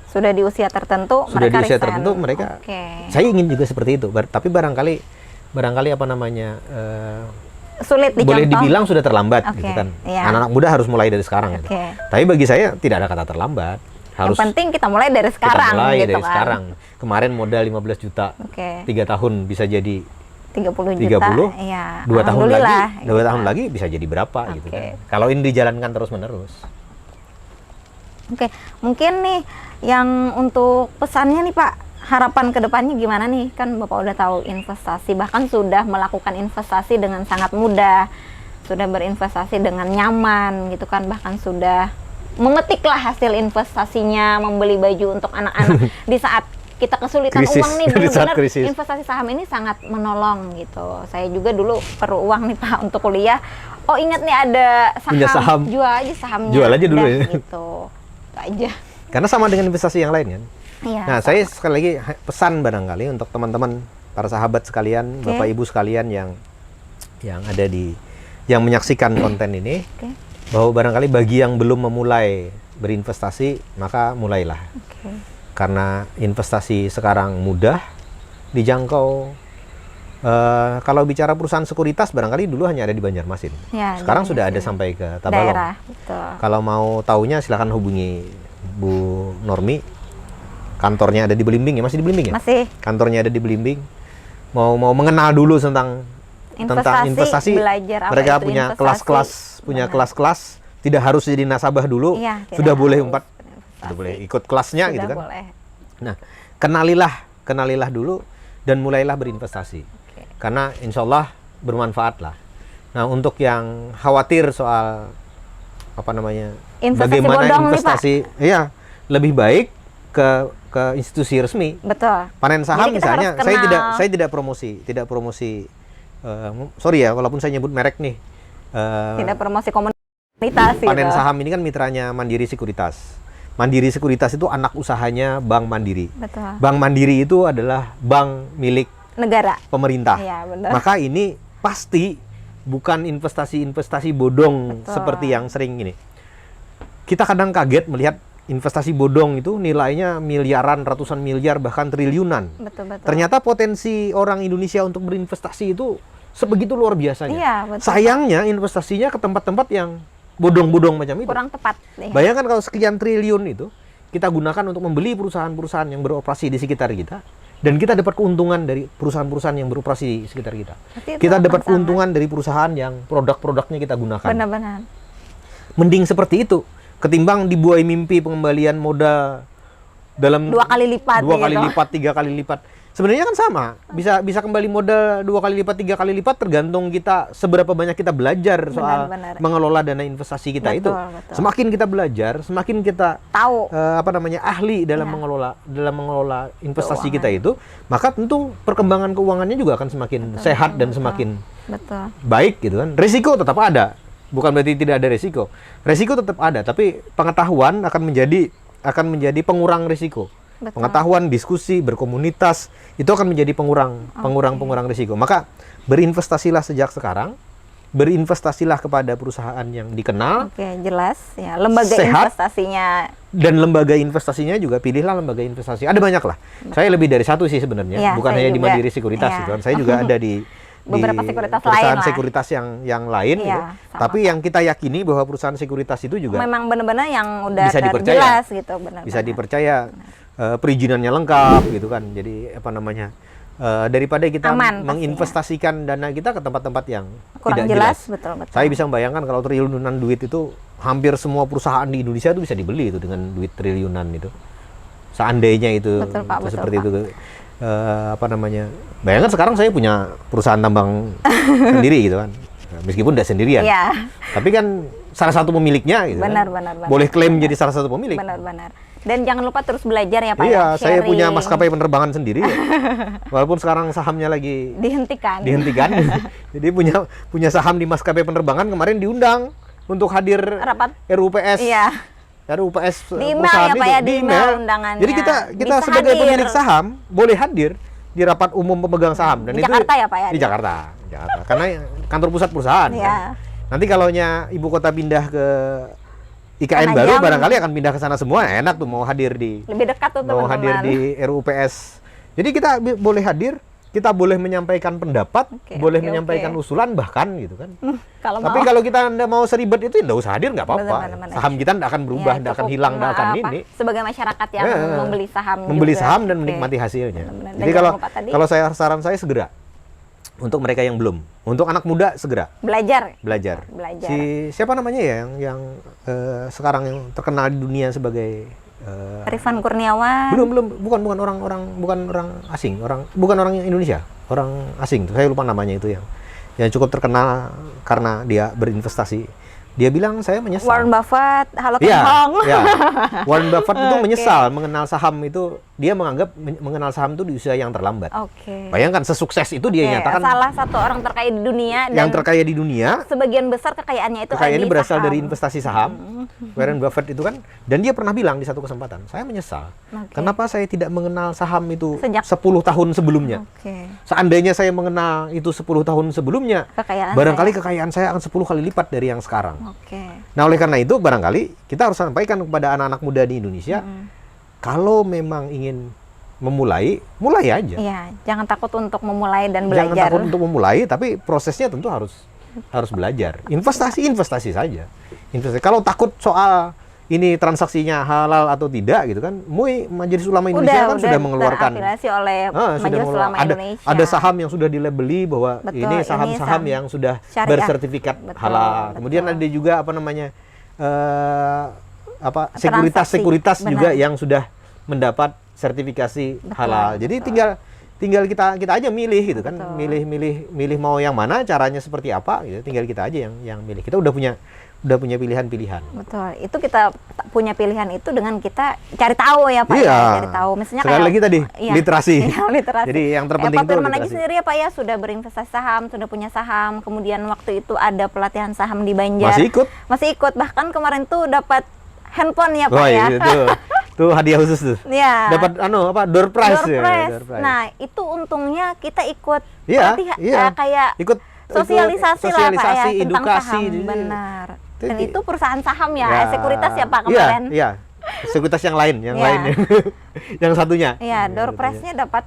Sudah di usia tertentu, mereka Oke. Saya ingin juga seperti itu. Tapi barangkali apa namanya? Sulit dicontoh. Boleh dibilang sudah terlambat, Oke, gitu kan. iya. Anak-anak muda harus mulai dari sekarang. Gitu. Oke. Tapi bagi saya tidak ada kata terlambat. Harus Yang penting kita mulai dari sekarang, kita mulai gitu dari kan. sekarang. Kemarin modal 15 juta, Oke. 3 tahun bisa jadi 30 30, juta. Iya. 2 tahun lagi, Alhamdulillah, 2 gitu tahun kan. lagi bisa jadi berapa gitu Oke. kan. Kalau ini dijalankan terus-menerus. Oke, mungkin nih yang untuk pesannya nih, Pak, harapan kedepannya gimana nih? Kan Bapak udah tahu investasi, bahkan sudah melakukan investasi dengan sangat mudah, sudah berinvestasi dengan nyaman gitu kan, bahkan sudah memetiklah hasil investasinya, membeli baju untuk anak-anak di saat kita kesulitan Krisis. uang nih, Di saat benar-benar krisis. investasi saham ini sangat menolong gitu. Saya juga dulu perlu uang nih, Pak, untuk kuliah. Oh, ingat nih ada saham, Punya saham. jual aja sahamnya. Jual aja dulu Udah, ya. gitu. Itu aja. Karena sama dengan investasi yang lain kan. Iya. Nah, saya sekali lagi pesan barangkali untuk teman-teman, para sahabat sekalian, Oke. Bapak Ibu sekalian yang ada yang menyaksikan konten ini, Oke. bahwa barangkali bagi yang belum memulai berinvestasi, maka mulailah. Oke. Karena investasi sekarang mudah dijangkau. Kalau bicara perusahaan sekuritas, barangkali dulu hanya ada di Banjarmasin. Ya, Sekarang di sudah ada Banjarmasin. sampai ke Tabalong. Daerah, betul. Kalau mau taunya silahkan hubungi Bu Normi. Kantornya ada di Belimbing ya, masih di Belimbing ya? Masih Kantornya ada di Belimbing. Mau mengenal dulu tentang investasi, belajar apa mereka itu punya investasi. kelas-kelas, Benar. kelas-kelas. Tidak harus jadi nasabah dulu, Iya, tidak sudah boleh harus sudah berinvestasi. boleh ikut kelasnya Sudah gitu kan. boleh. Nah, kenalilah dulu dan mulailah berinvestasi. Oke. Karena insya Allah bermanfaat lah. Nah, untuk yang khawatir soal apa namanya, Investasi bagaimana bodong nih, investasi, iya, lebih baik ke institusi resmi. Betul. Panen saham Jadi kita misalnya, harus kenal. saya tidak promosi. Sorry ya, walaupun saya nyebut merek nih. Tidak promosi komunitas Panen gitu. saham ini kan mitranya Mandiri Sekuritas. Mandiri Sekuritas itu anak usahanya Bank Mandiri. Betul. Bank Mandiri itu adalah bank milik Negara. pemerintah. Iya, benar. Maka ini pasti bukan investasi bodong Betul. seperti yang sering ini. Kita kadang kaget melihat investasi bodong itu nilainya miliaran, ratusan miliar, bahkan triliunan. Betul. Ternyata potensi orang Indonesia untuk berinvestasi itu sebegitu luar biasanya. Iya, betul. Sayangnya investasinya ke tempat-tempat yang bodong-bodong macam itu. Kurang tepat nih. Bayangkan kalau sekian triliun itu kita gunakan untuk membeli perusahaan-perusahaan yang beroperasi di sekitar kita, dan kita dapat keuntungan dari perusahaan-perusahaan yang beroperasi di sekitar kita. Berarti itu Kita akan dapat sangat- keuntungan dari perusahaan yang produk-produknya kita gunakan. Benar-benar. Mending seperti itu ketimbang dibuai mimpi pengembalian modal dalam 2 kali lipat. 2 kali gitu. lipat, 3 kali lipat. Sebenarnya kan sama, bisa kembali modal 2 kali lipat, 3 kali lipat, tergantung kita seberapa banyak kita belajar soal Benar. mengelola dana investasi kita itu. Betul. Semakin kita belajar, semakin kita Tahu. ahli dalam Iya. mengelola investasi Keuangan. kita itu, maka tentu perkembangan keuangannya juga akan semakin sehat dan semakin Betul. baik gitu kan. Risiko tetap ada, bukan berarti tidak ada risiko. Risiko tetap ada, tapi pengetahuan akan menjadi pengurang risiko. Betul. Pengetahuan, diskusi, berkomunitas itu akan menjadi pengurang risiko. Maka berinvestasilah sejak sekarang berinvestasilah kepada perusahaan yang dikenal. Oke, jelas ya. Lembaga Sehat. investasinya. Dan lembaga investasinya juga pilihlah lembaga investasi. Ada banyak lah. Saya lebih dari satu sih sebenarnya. Iya, Bukan saya hanya di juga. Mandiri Sekuritas Iya. gitu kan. Saya juga ada di Beberapa di sekuritas perusahaan lain lah. sekuritas yang lain Iya, gitu. sama, Tapi yang kita yakini bahwa perusahaan sekuritas itu juga Memang benar-benar yang udah bisa dipercaya. terjelas gitu, benar. bisa dipercaya, perizinannya lengkap gitu kan. Jadi apa namanya? Daripada kita Aman menginvestasikan dana kita ke tempat-tempat yang kurang tidak jelas, jelas. betul. Saya bisa membayangkan kalau triliunan duit itu hampir semua perusahaan di Indonesia itu bisa dibeli itu dengan duit triliunan itu. Seandainya itu, Betul, Pak, betul, seperti Pak. itu, apa namanya? Bayangkan sekarang saya punya perusahaan tambang sendiri gitu kan, meskipun tidak sendirian. Iya. Tapi kan salah satu pemiliknya gitu Benar, kan. benar. Boleh klaim jadi salah satu pemilik. Benar-benar. Dan jangan lupa terus belajar ya Pak. Iya, ya, saya punya sharing. maskapai penerbangan sendiri. Ya. Walaupun sekarang sahamnya lagi Dihentikan. Jadi punya saham di maskapai penerbangan, kemarin diundang untuk hadir Rapat. RUPS. Iya. RUPS Di email perusahaan ya, Pak, itu, ya, di email undangannya. Jadi kita Bisa sebagai hadir. pemilik saham boleh hadir di rapat umum pemegang saham Di Jakarta ya, Pak, ya? Di Jakarta. Karena kantor pusat perusahaan. Iya. Kan? Nanti kalau ibu kota pindah ke IKN baru, Penajam. barangkali akan pindah ke sana semua. Enak tuh mau hadir di Lebih dekat tuh mau teman-teman. hadir di RUPS. Jadi kita boleh hadir, kita boleh menyampaikan pendapat, Oke, boleh oke, menyampaikan oke. usulan bahkan gitu kan. Kalau Tapi mau. kalau kita nggak mau seribet itu, nggak usah hadir nggak apa-apa. Benar-benar. Saham kita nggak akan berubah, Ya, nggak akan cukup hilang, nggak akan apa, ini. Sebagai masyarakat yang Ya, membeli saham membeli juga. saham dan Oke. menikmati hasilnya. Benar-benar. Dan Jadi jangan kalau lupa tadi, kalau saran saya segera untuk mereka yang belum, untuk anak muda segera belajar. belajar. Belajar. Siapa namanya ya yang sekarang yang terkenal di dunia sebagai Rifan Kurniawan. bukan orang asing, bukan orang Indonesia, orang asing. Saya lupa namanya itu yang cukup terkenal karena dia berinvestasi. Dia bilang saya menyesal. Warren Buffett, halo Ken Iya, Hong. iya. Warren Buffett itu Oke. menyesal mengenal saham itu. Dia menganggap mengenal saham itu di usia yang terlambat. Oke. Bayangkan sesukses itu dia Oke, nyatakan salah satu orang terkaya di dunia yang dan terkaya di dunia. sebagian besar kekayaannya itu ada Kekayaannya di berasal saham. dari investasi saham. Warren Buffett itu kan, dan dia pernah bilang di satu kesempatan, saya menyesal. Oke. Kenapa saya tidak mengenal saham itu Sejak- 10 tahun sebelumnya? Oke. Seandainya saya mengenal itu 10 tahun sebelumnya, Kekayaan barangkali saya. kekayaan saya akan 10 kali lipat dari yang sekarang. Oke. Nah, oleh karena itu barangkali kita harus sampaikan kepada anak-anak muda di Indonesia, kalau memang ingin mulai aja. Iya, jangan takut untuk memulai dan Jangan belajar. takut untuk memulai, tapi prosesnya tentu harus belajar. Investasi saja. Kalau takut soal ini transaksinya halal atau tidak gitu kan, MUI Majelis Ulama Indonesia kan sudah mengeluarkan terafiliasi oleh Majelis Ulama Indonesia. ada saham yang sudah dilabeli bahwa Betul, ini saham-saham ini saham yang sudah syariah. bersertifikat Betul, halal. betul. Kemudian ada juga apa namanya Transaksi, sekuritas juga benar. yang sudah mendapat sertifikasi Betul, halal. Jadi betul. tinggal kita aja milih gitu kan, Betul. milih mau yang mana, caranya seperti apa gitu. Tinggal kita aja yang milih. Kita udah punya pilihan-pilihan. Betul, itu kita punya pilihan itu dengan kita cari tahu ya Pak, Iya. ya, cari tahu. Misalnya Sekali lagi tadi, literasi. Iya, literasi. Jadi yang terpenting Pak itu Firman aja literasi. sendiri ya Pak ya sudah berinvestasi saham, sudah punya saham. Kemudian waktu itu ada pelatihan saham di Banjar. Masih ikut. Bahkan kemarin tuh dapat handphone ya Pak Wah, ya. itu hadiah khusus tuh. Iya. Dapat door prize Door ya, prize. door prize. Nah, itu untungnya kita ikut Iya, pelatihan, iya. kayak ikut sosialisasi lah Pak ya tentang edukasi. saham. Benar. Dan Itu- itu perusahaan saham ya, sekuritas ya Pak Iya, kemarin. iya. Sekuritas yang lain, Iya. yang satunya. Iya, door prize-nya dapat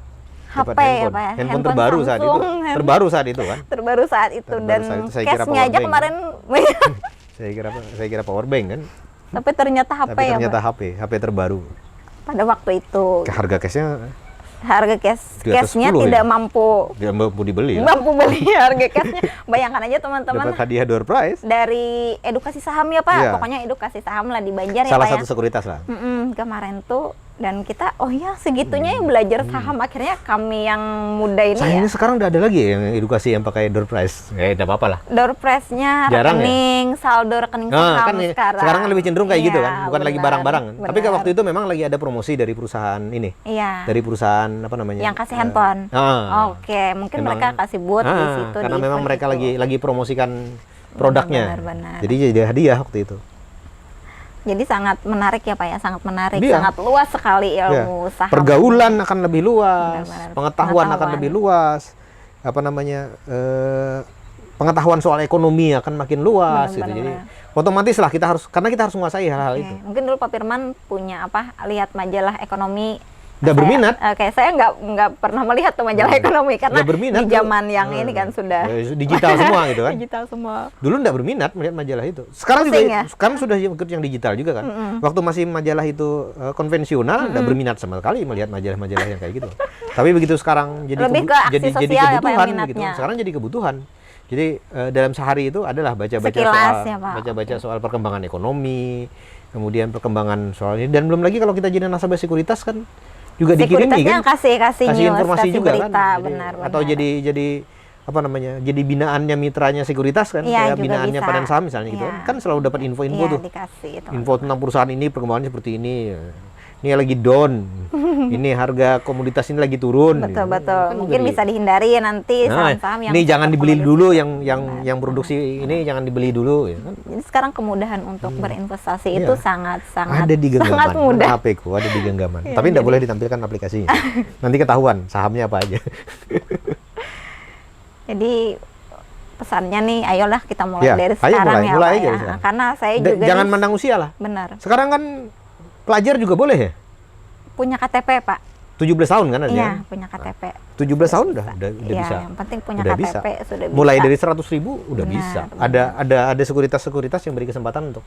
Dapat HP ya Pak ya. Handphone terbaru saat itu. Samsung, Terbaru saat itu kan. terbaru saat itu. Terbaru Dan saat itu. Saya kira cash-nya aja powerbank. kemarin Saya kira power bank kan. tapi ternyata HP Tapi ya ternyata Pak. HP terbaru. Pada waktu itu Harga cashnya harga Di atas cash-nya 10 tidak ya? mampu dia mampu dibeli. Ya? mampu beli harga cash-nya. Bayangkan aja teman-teman. Dapat hadiah door prize. Dari edukasi saham ya Pak, Iya. pokoknya edukasi saham lah di Banjar Salah ya Pak satu ya. sekuritas lah. Kemarin tuh dan kita oh ya segitunya ya belajar saham. Akhirnya kami yang muda ini ya, Sayangnya sekarang udah ada lagi ya yang edukasi yang pakai door prize. Ya, tidak apa-apa lah. door prize-nya Jarang ya? rekening, saldo rekening Nah, saham kan sekarang. kan lebih cenderung kayak gitu Iya, kan, bukan lagi benar, barang-barang. Tapi kan benar. waktu itu memang lagi ada promosi dari perusahaan ini. Iya. Dari perusahaan apa namanya? Yang kasih handphone. Oke, mungkin Memang- mereka kasih booth di situ. karena di memang event mereka itu. lagi promosikan produknya. Benar. Jadi jadi hadiah waktu itu. Jadi sangat menarik ya Pak ya, sangat menarik, Iya. sangat luas sekali Ya. ilmu saham. Pergaulan akan lebih luas, Benar-benar. pengetahuan akan Pengetahuan. lebih luas. Apa namanya? pengetahuan soal ekonomi akan makin luas gitu. Benar, Jadi benar. otomatis lah karena kita harus menguasai hal-hal Oke. itu. Mungkin dulu Pak Firman punya apa? Lihat majalah ekonomi. Nggak berminat. Oke, saya nggak pernah melihat tuh majalah ekonomi karena Nggak berminat di tuh. zaman yang ini kan sudah digital semua gitu kan. digital semua. Dulu nggak berminat melihat majalah itu. Sekarang Pusing juga ya? sekarang sudah ikut yang digital juga kan. Waktu masih majalah itu konvensional nggak berminat sama sekali melihat majalah-majalah yang kayak gitu. Tapi begitu sekarang jadi Lebih ke aksi jadi sosial ya, Pak, yang kebutuhan gitu. minatnya. Sekarang jadi kebutuhan. Jadi dalam sehari itu adalah baca-baca Sekilas ya, Pak. baca-baca soal perkembangan ekonomi, kemudian perkembangan soal ini, dan belum lagi kalau kita jadi nasabah sekuritas kan juga dikirimi Sekuritasnya kan. kasih news, informasi kasih juga berita, kan. benar. Atau jadi apa namanya? Jadi binaannya mitranya sekuritas kan, Iya, kayak juga binaannya bisa. Badan Saham misalnya gitu Iya. kan selalu dapat info-info Iya, tuh. dikasih itu. Info tentang perusahaan ini perkembangannya seperti ini. Ini lagi down. Ini harga komoditas ini lagi turun. Betul, gitu. betul. Kan Mungkin jadi- bisa dihindari nanti Nah, saham-saham yang ini jangan dibeli berkomoditi. dulu yang produksi ini jangan dibeli dulu ya kan. Jadi sekarang kemudahan untuk berinvestasi Iya. itu sangat Ada di sangat genggaman. mudah. HP ku ada di genggaman. Iya, Tapi tidak jadi- boleh ditampilkan aplikasinya. Nanti ketahuan sahamnya apa aja. Jadi pesannya nih, ayolah kita mulai Ya, dari ayo sekarang ya, mulai Pak, aja ya. dari sekarang. Karena saya juga Jangan nih, mandang usia lah. benar Sekarang kan pelajar juga boleh ya? punya KTP, Pak. 17 tahun kan ada? Iya, kan? punya KTP. 17 tahun udah Iya, bisa. yang penting punya Udah KTP bisa. sudah bisa. Mulai dari 100.000 udah Benar, bisa. benar. Ada sekuritas yang beri kesempatan untuk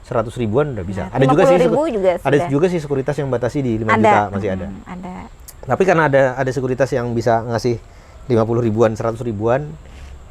100 ribuan udah bisa. Benar. Ada juga sih 50.000 juga ada sudah. juga sih sekuritas yang batasi di 5 juta masih ada. Ada. Tapi karena ada sekuritas yang bisa ngasih 50 ribuan, 100 ribuan,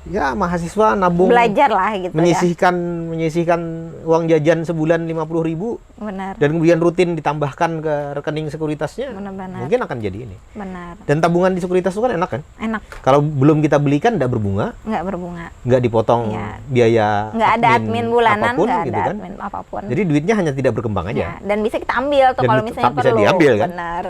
ya mahasiswa nabung Belajar lah gitu menyisihkan uang jajan sebulan 50.000 ya. Benar. dan kemudian rutin ditambahkan ke rekening sekuritasnya, Benar-benar. mungkin akan jadi ini. Benar. Dan tabungan di sekuritas itu kan enak kan? Enak, Kalau belum kita belikan tidak berbunga, nggak berbunga. nggak dipotong Iya. biaya Nggak ada admin bulanan, apapun, nggak gitu ada kan. admin apapun. Jadi duitnya hanya tidak berkembang aja. Ya, dan bisa kita ambil tuh Dan kalau tetap misalnya bisa perlu. diambil, kan? Benar.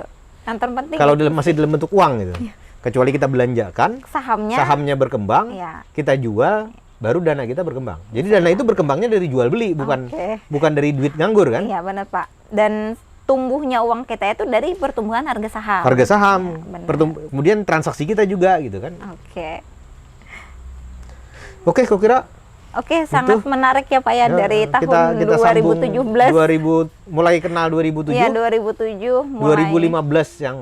Yang terpenting Kalau itu masih dalam bentuk uang gitu. Kecuali kita belanjakan, sahamnya. sahamnya berkembang, Ya. kita jual, baru dana kita berkembang. Jadi dana itu berkembangnya dari jual beli, bukan Oke. bukan dari duit nganggur kan? Iya benar Pak. Dan tumbuhnya uang kita itu dari pertumbuhan harga saham. Harga saham, Ya, benar. kemudian transaksi kita juga gitu kan. Oke. Oke, kok kira Oke, sangat menarik ya Pak ya, dari tahun kita sambung 2017. 2000 mulai kenal 2007. Iya, 2007 mulai. 2015 yang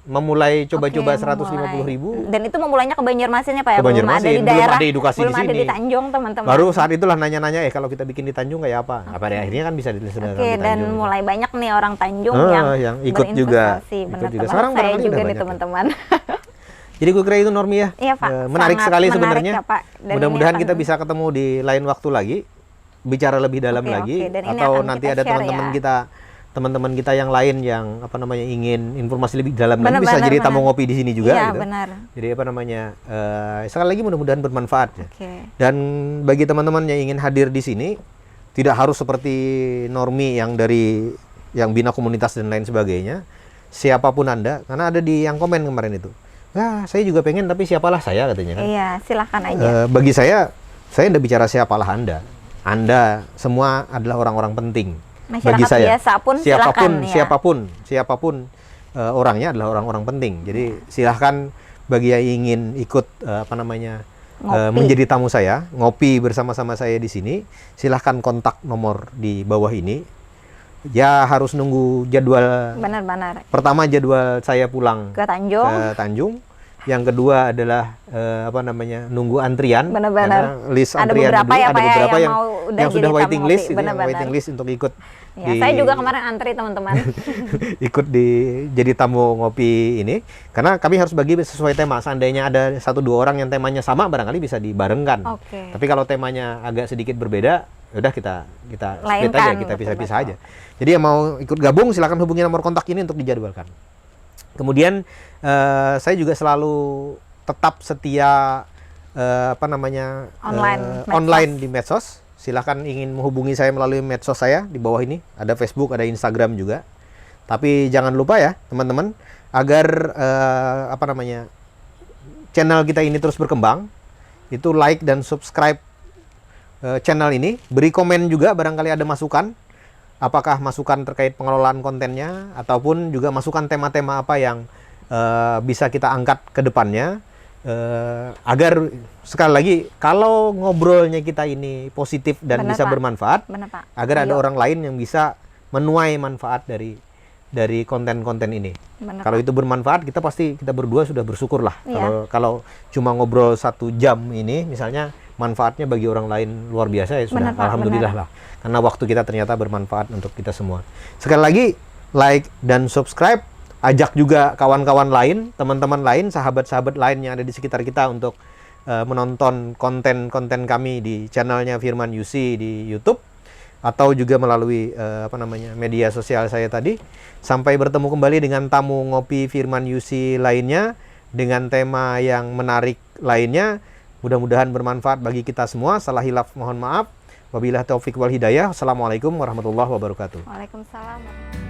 memulai coba-coba Oke, 150.000. Dan itu memulainya ke Banjarmasin ya Pak ya, Ke belum ada Banjarmasin, di belum daerah, ada edukasi belum di ada sini. di Tanjung teman-teman. Baru saat itulah nanya-nanya, kalau kita bikin di Tanjung kayak apa? Pada akhirnya kan bisa diselenggarakan Oke, di dan Tanjung. mulai banyak nih orang Tanjung yang ikut juga. berinvestasi. Ikut Benar, juga. teman Sekarang saya barangkali juga udah nih banyak ya. teman-teman. Jadi gue kira itu Normi ya. Iya Pak, Menarik sangat sekali menarik sebenarnya. ya, Pak. Dan Mudah-mudahan ini kita akan- bisa ketemu di lain waktu lagi, bicara lebih dalam Oke, lagi, oke. Dan ini atau akan nanti kita ada share teman-teman kita yang lain yang apa namanya ingin informasi lebih dalam lagi, Benar, bisa benar, jadi tamu benar. ngopi di sini juga. Iya, gitu. benar. Jadi apa namanya? Sekali lagi mudah-mudahan bermanfaat. Ya. Oke. Dan bagi teman-teman yang ingin hadir di sini, tidak harus seperti Normi yang bina komunitas dan lain sebagainya. Siapapun Anda, karena ada di yang komen kemarin itu. Nah, saya juga pengen, tapi siapalah saya katanya kan. Iya, silakan aja. Bagi saya tidak bicara siapalah Anda. Anda semua adalah orang-orang penting. Masyarakat Bagi saya. biasa pun silakan ya. Siapapun orangnya adalah orang-orang penting. Jadi silahkan bagi yang ingin ikut Ngopi. menjadi tamu saya, ngopi bersama-sama saya di sini, silahkan kontak nomor di bawah ini. Ya harus nunggu jadwal. Benar-benar. Pertama jadwal saya pulang Ke Tanjung. ke Tanjung. Yang kedua adalah nunggu antrian. Benar-benar. Karena list Ada antrian beberapa dulu, ya, ada Pak ya, beberapa yang mau udah yang sudah jadi waiting tamu list, ngopi. gitu, yang Benar-benar. waiting list untuk ikut. Ya, saya juga kemarin antri teman-teman. ikut jadi tamu ngopi ini, karena kami harus bagi sesuai tema. Seandainya ada 1-2 orang yang temanya sama, barangkali bisa dibarengkan. Oke. Tapi kalau temanya agak sedikit berbeda, udah kita split Lainkan, aja, kita betul, pisah-pisah betul. aja. Jadi yang mau ikut gabung silakan hubungi nomor kontak ini untuk dijadwalkan. Kemudian saya juga selalu tetap setia Online, medsos. online di medsos. Silahkan ingin menghubungi saya melalui medsos saya di bawah ini. Ada Facebook, ada Instagram juga. Tapi jangan lupa ya teman-teman, agar channel kita ini terus berkembang, itu like dan subscribe channel ini. Beri komen juga barangkali ada masukan. Apakah masukan terkait pengelolaan kontennya, ataupun juga masukan tema-tema apa yang bisa kita angkat ke depannya. agar sekali lagi kalau ngobrolnya kita ini positif dan Benar, bisa Pak. bermanfaat, Benar, Pak. agar ada Ayo. orang lain yang bisa menuai manfaat dari konten-konten ini. Benar, Kalau Pak. itu bermanfaat, kita berdua sudah bersyukur lah. Iya. Kalau cuma ngobrol 1 jam ini, misalnya manfaatnya bagi orang lain luar biasa ya sudah, Benar, Pak, alhamdulillah benar. lah. Karena waktu kita ternyata bermanfaat untuk kita semua. Sekali lagi, like dan subscribe. Ajak juga kawan-kawan lain, teman-teman lain, sahabat-sahabat lain yang ada di sekitar kita untuk menonton konten-konten kami di channelnya Firman UC di YouTube, atau juga melalui media sosial saya tadi. Sampai bertemu kembali dengan tamu ngopi Firman UC lainnya dengan tema yang menarik lainnya. Mudah-mudahan bermanfaat bagi kita semua. Salah hilaf mohon maaf. Wabillahi taufik wal hidayah. Assalamualaikum warahmatullahi wabarakatuh. Waalaikumsalam.